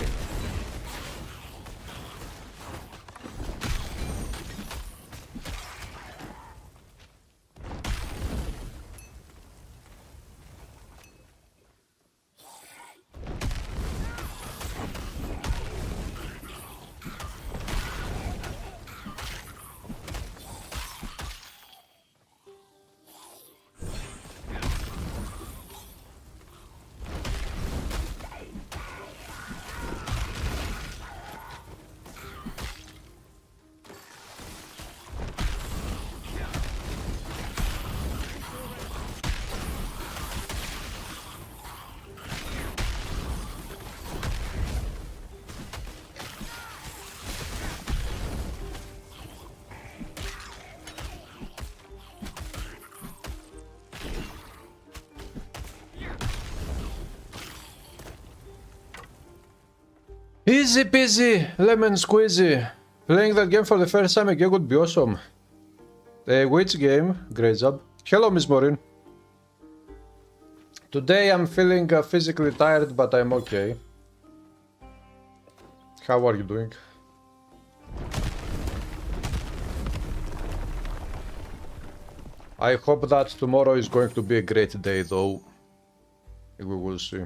Easy peasy, lemon squeezy. Playing that game for the first time again would be awesome. Which game? Great job. Hello, Miss Maureen. Today I'm feeling physically tired, but I'm okay. How are you doing? I hope that tomorrow is going to be a great day, though. We will see.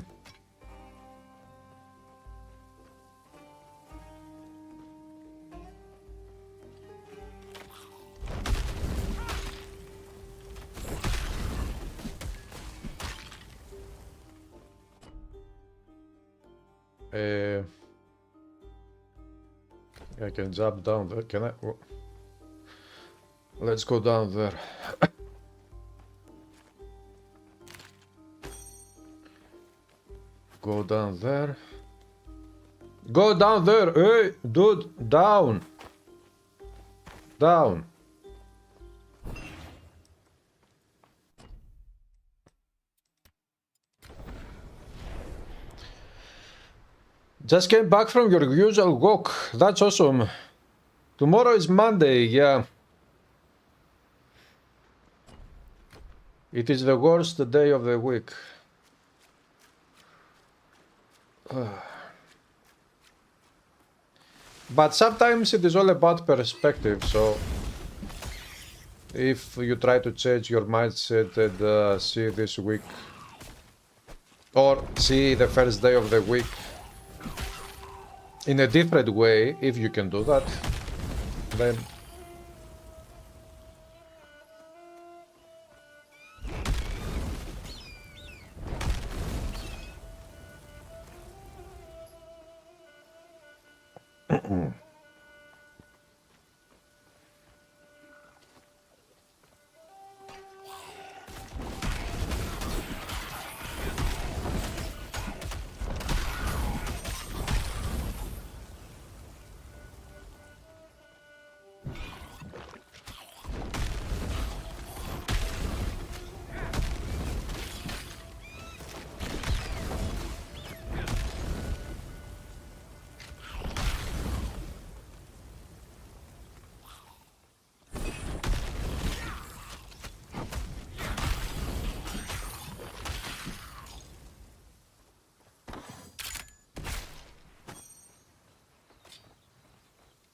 I can jump down there, can I? Oh. Let's go down there. Go down there. Go down there! Hey, dude, down! Down! Just came back from your usual walk. That's awesome. Tomorrow is Monday, yeah. It is the worst day of the week. But sometimes it is all about perspective, so if you try to change your mindset and see this week, or see the first day of the week in a different way, if you can do that, then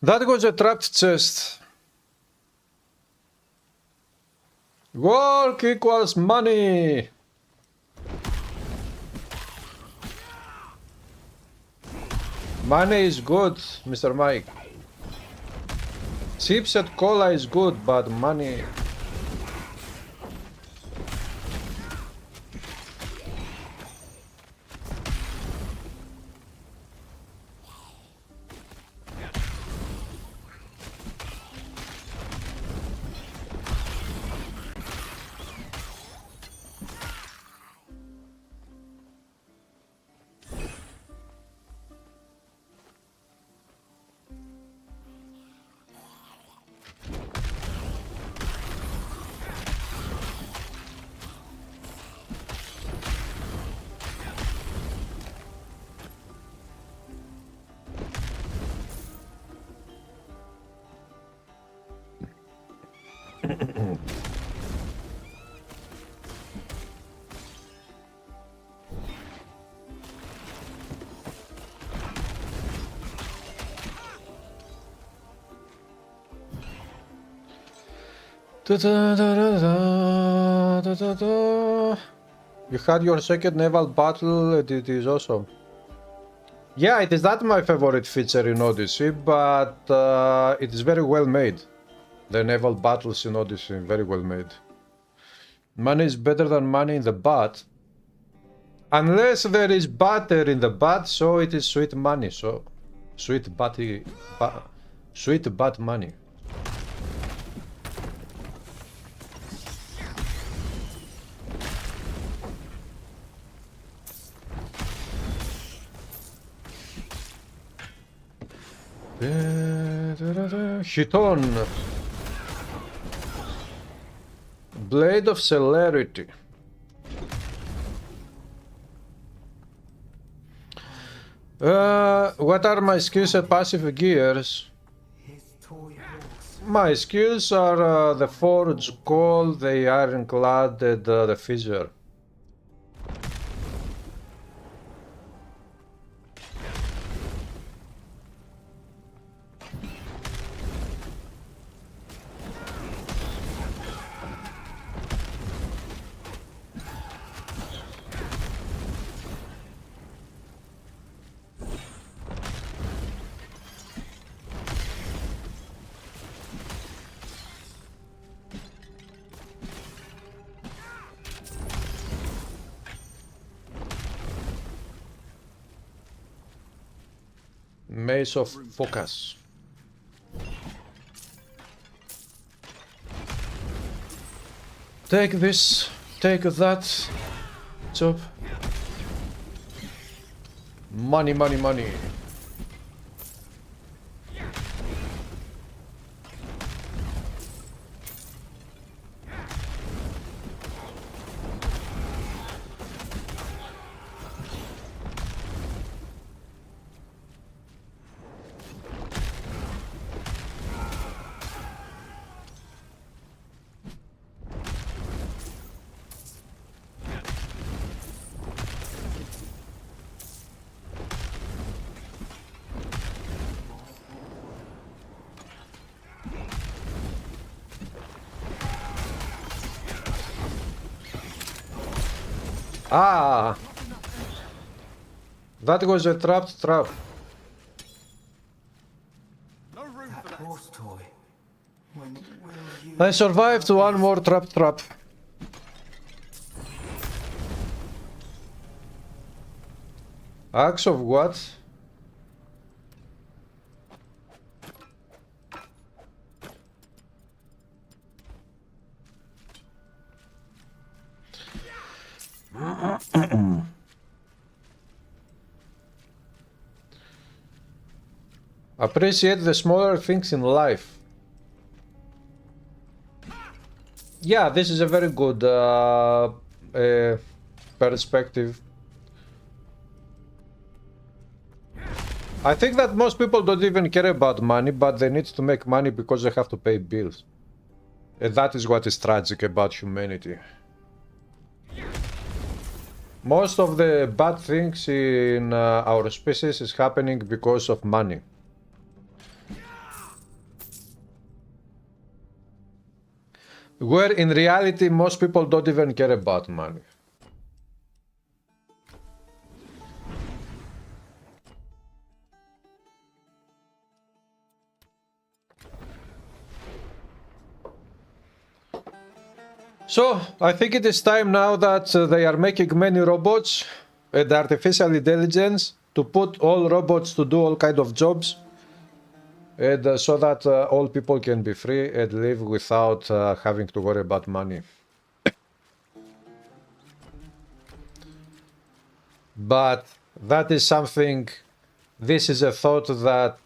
that was a trapped chest. Work equals money. Money is good, Mr. Mike. Chips and cola is good, but money... You had your second naval battle and it is awesome. Yeah, it is not my favorite feature in Odyssey, but it is very well made. The naval battles in Odyssey, very well made. Money is better than money in the butt. Unless there is butter in the butt, so it is sweet money, so... Sweet butt money. Hit on. Blade of Celerity. What are my skills and passive gears? My skills are the Forge Gold, the Ironclad, and the Fissure. Maze of Focus. Take this, take that. Chop. Money, money, money. Ah! That was a trapped trap. No room for that. Horse toy. When will you... I survived one more trap. Axe of what? Appreciate the smaller things in life. Yeah, this is a very good perspective. I think that most people don't even care about money, but they need to make money because they have to pay bills. And that is what is tragic about humanity. Most of the bad things in our species is happening because of money. Where in reality most people don't even care about money. So, I think it is time now that they are making many robots and artificial intelligence to put all robots to do all kind of jobs, and so that all people can be free and live without having to worry about money. But that is something, this is a thought that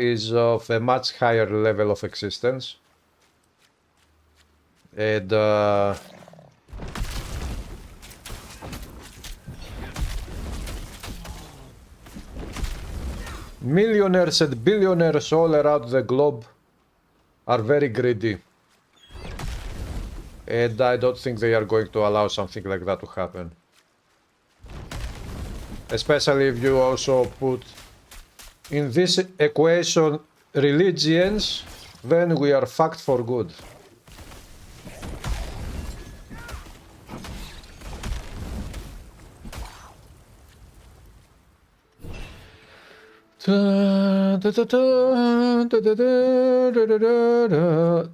is of a much higher level of existence. And millionaires and billionaires all around the globe are very greedy. And I don't think they are going to allow something like that to happen. Especially if you also put in this equation religions, then we are fucked for good.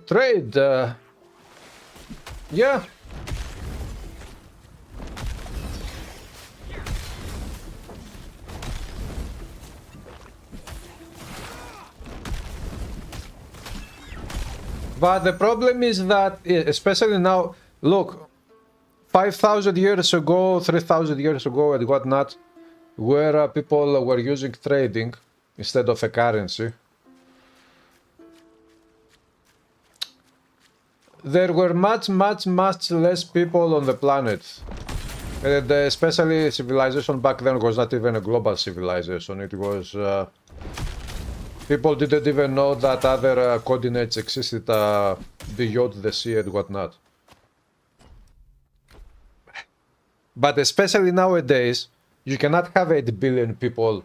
Trade. Yeah. But the problem is that, especially now, look, 5,000 years ago, 3,000 years ago and whatnot, where people were using trading instead of a currency, there were much less people on the planet. And especially civilization back then was not even a global civilization. It was people didn't even know that other coordinates existed beyond the sea and whatnot. But especially nowadays, you cannot have 8 billion people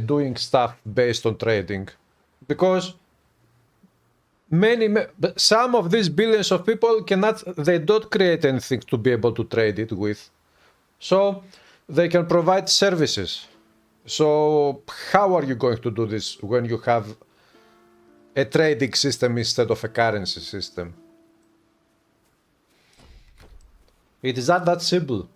doing stuff based on trading, because some of these billions of people they don't create anything to be able to trade it with, so they can provide services. So how are you going to do this when you have a trading system instead of a currency system? It is not that simple.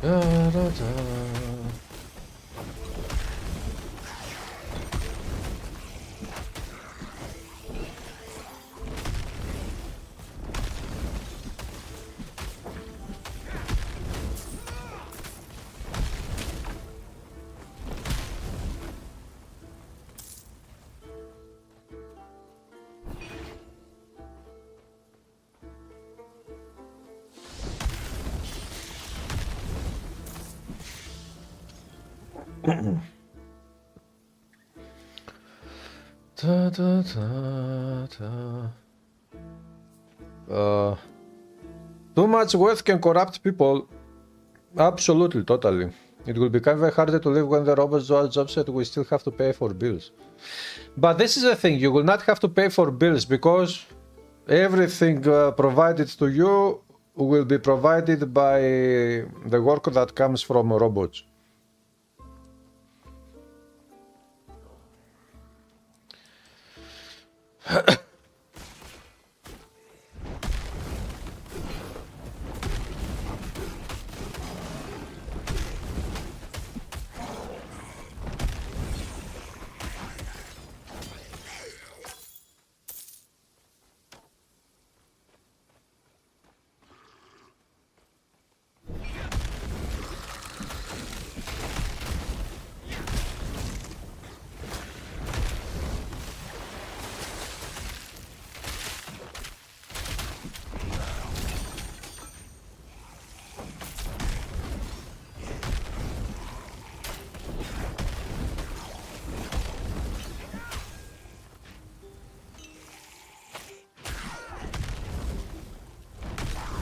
Da, da, da. Da, da, da, da. Too much wealth can corrupt people. Absolutely, totally. It will become very harder to live when the robots do our jobs and we still have to pay for bills. But this is the thing, you will not have to pay for bills because everything provided to you will be provided by the work that comes from robots.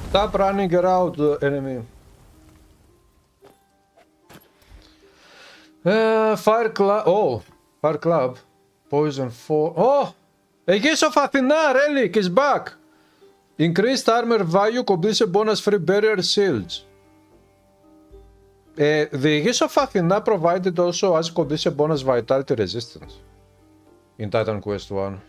Stop running around, enemy. Fire Club. Oh, Fire Club. Poison 4. Oh! Aegis of Athena relic is back! Increased armor value, completion bonus, free barrier shields. The Aegis of Athena provided also as completion bonus vitality resistance in Titan Quest 1.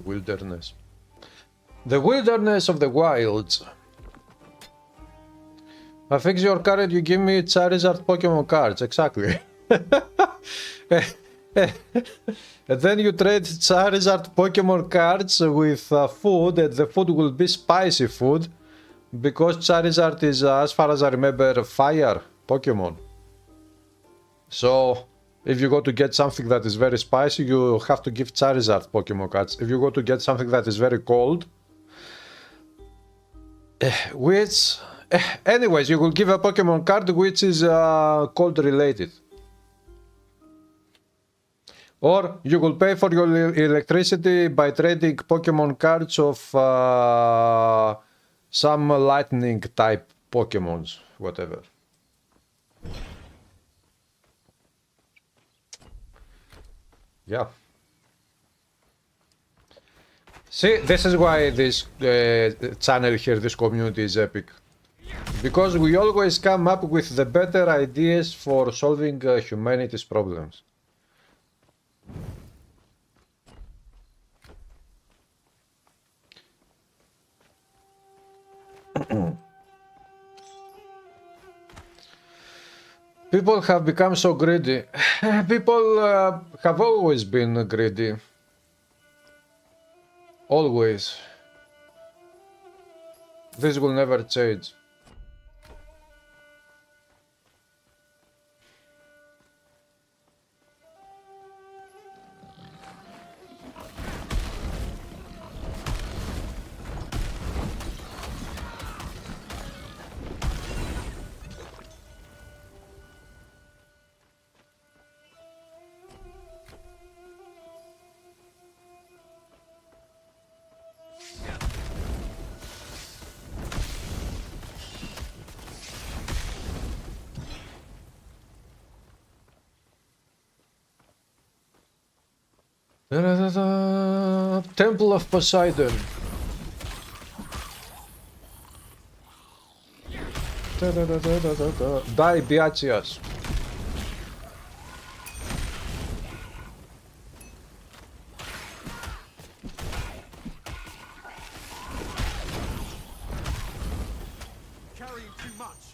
Wilderness. The wilderness of the wilds. I fix your card, you give me Charizard Pokemon cards. Exactly. And then you trade Charizard Pokemon cards with food, and the food will be spicy food because Charizard is, as far as I remember, fire Pokemon. So if you go to get something that is very spicy, you have to give Charizard Pokemon cards. If you go to get something that is very cold, anyways, you will give a Pokemon card which is cold related. Or you will pay for your electricity by trading Pokemon cards of some lightning type Pokemons, whatever. Yeah. See, this is why this channel here, this community is epic. Because we always come up with the better ideas for solving humanity's problems. People have become so greedy. People have always been greedy. Always. This will never change. Temple of Poseidon. Die, Biachias. Carrying too much.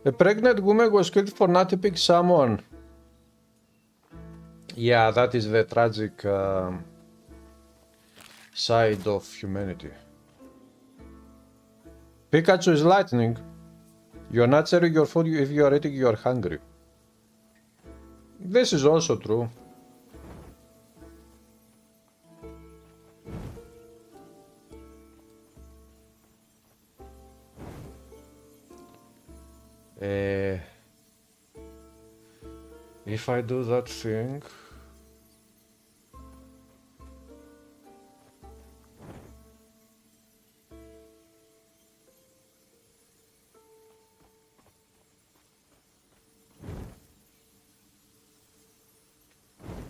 A pregnant woman was killed for not tipping someone. Yeah, that is the tragic side of humanity. Pikachu is lightning. You're not sharing your food if you are eating, you are hungry. This is also true. If I do that thing,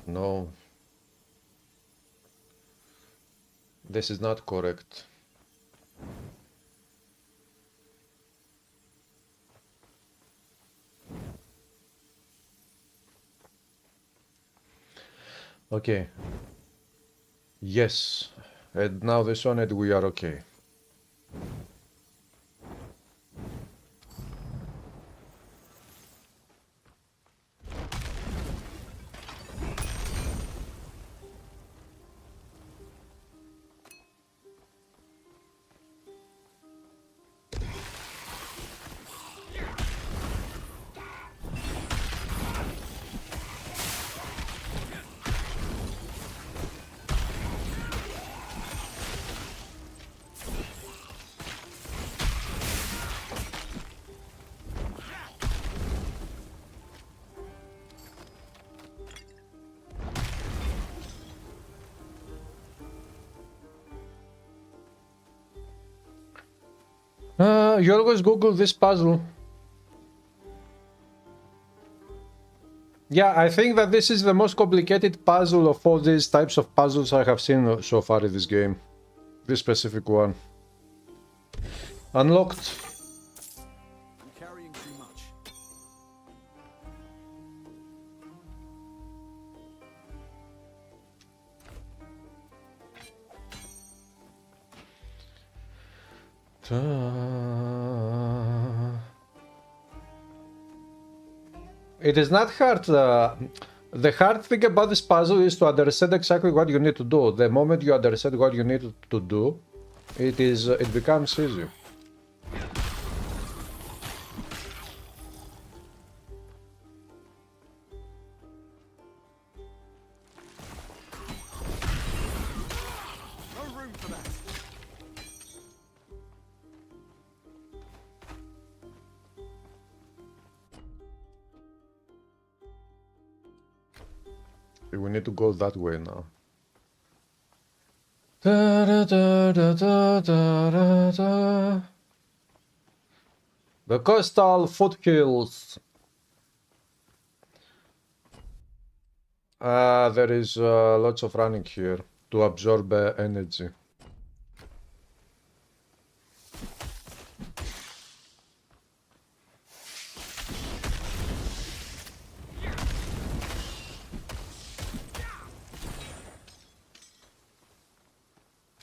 no, this is not correct. Okay. Yes. And now this on it, we are okay. You always Google this puzzle. Yeah, I think that this is the most complicated puzzle of all these types of puzzles I have seen so far in this game. This specific one. Unlocked. I'm carrying too much. It is not hard. The hard thing about this puzzle is to understand exactly what you need to do. The moment you understand what you need to do, it becomes easy. No room for that. We need to go that way now. The coastal foothills. There is lots of running here to absorb energy.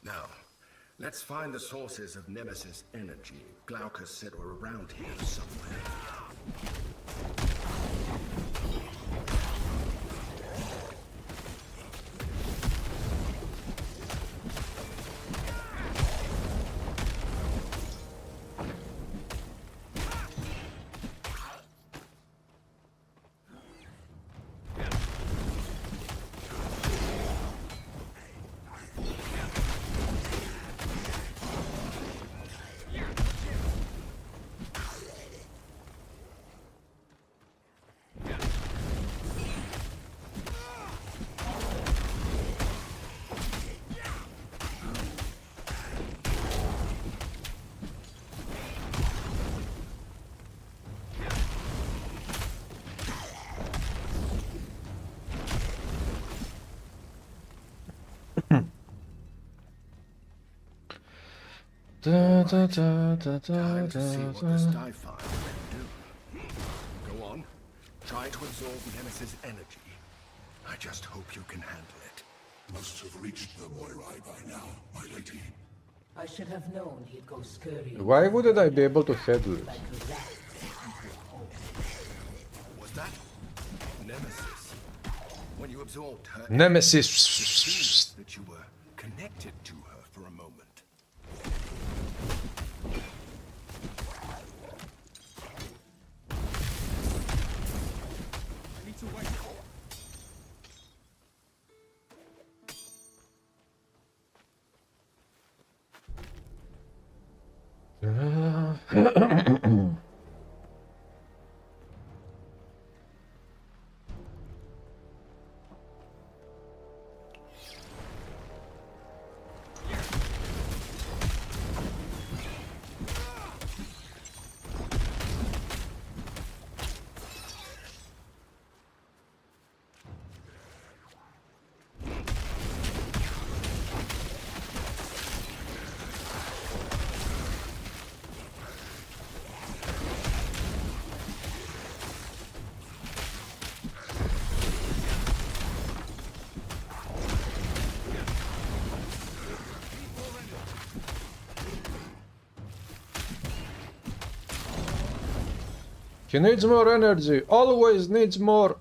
Now, let's find the sources of Nemesis energy. Glaucus said were around here somewhere. Time to see what the Sapphire can do. Go on. Try to absorb Nemesis energy. I just hope you can handle it. Must have reached the Moirai by now, my lady. I should have known he'd go scurrying. Why wouldn't I be able to handle it? Was that Nemesis? When you absorbed her Nemesis. that you were connected to her for a moment. I need to wait. He needs more energy. Always needs more.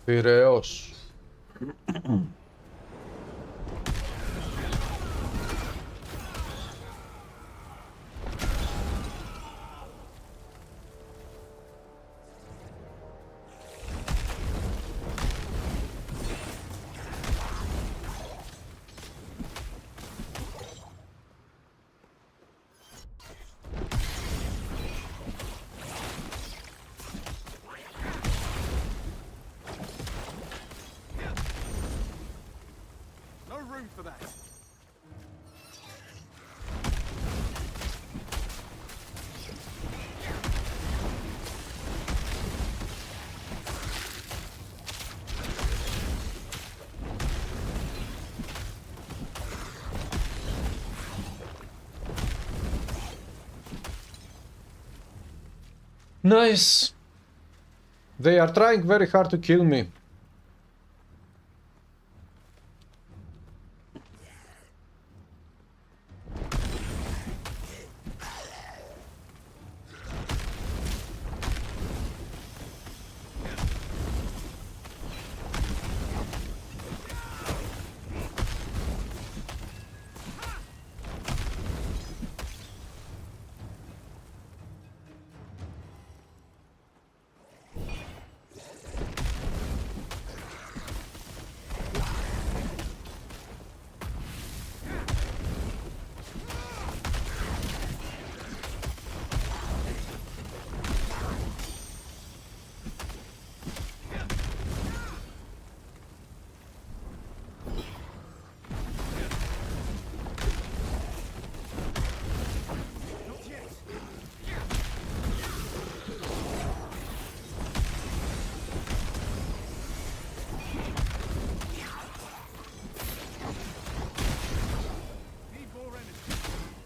Πειραιώς. Nice. They are trying very hard to kill me.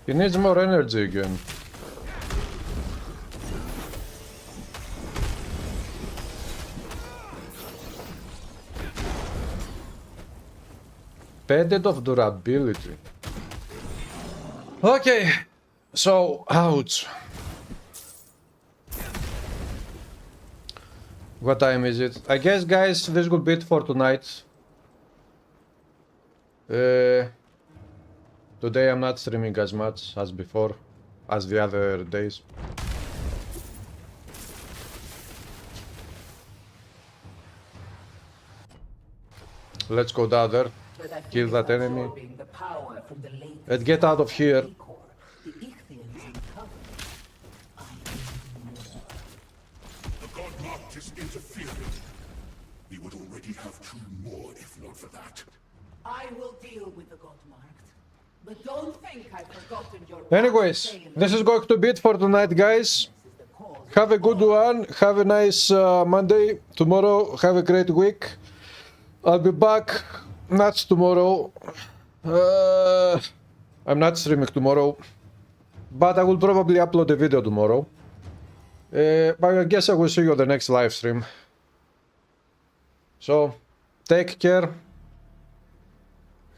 He needs more energy again. Pendant of durability. Okay, so ouch. What time is it? I guess, guys, this will be it for tonight. Today I'm not streaming as much as before, as the other days. Let's go down there, kill that enemy, and get out of here. The god marked is interfering. We would already have two more if not for that. I will deal with the god marked. But don't think I've forgotten your... Anyways, this is going to be it for tonight, guys. Have a good one. Have a nice Monday. Tomorrow, have a great week. I'll be back. Not tomorrow. I'm not streaming tomorrow. But I will probably upload a video tomorrow. But I guess I will see you on the next live stream. So, take care.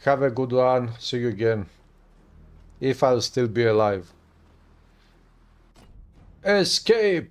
Have a good one. See you again. If I'll still be alive. Escape!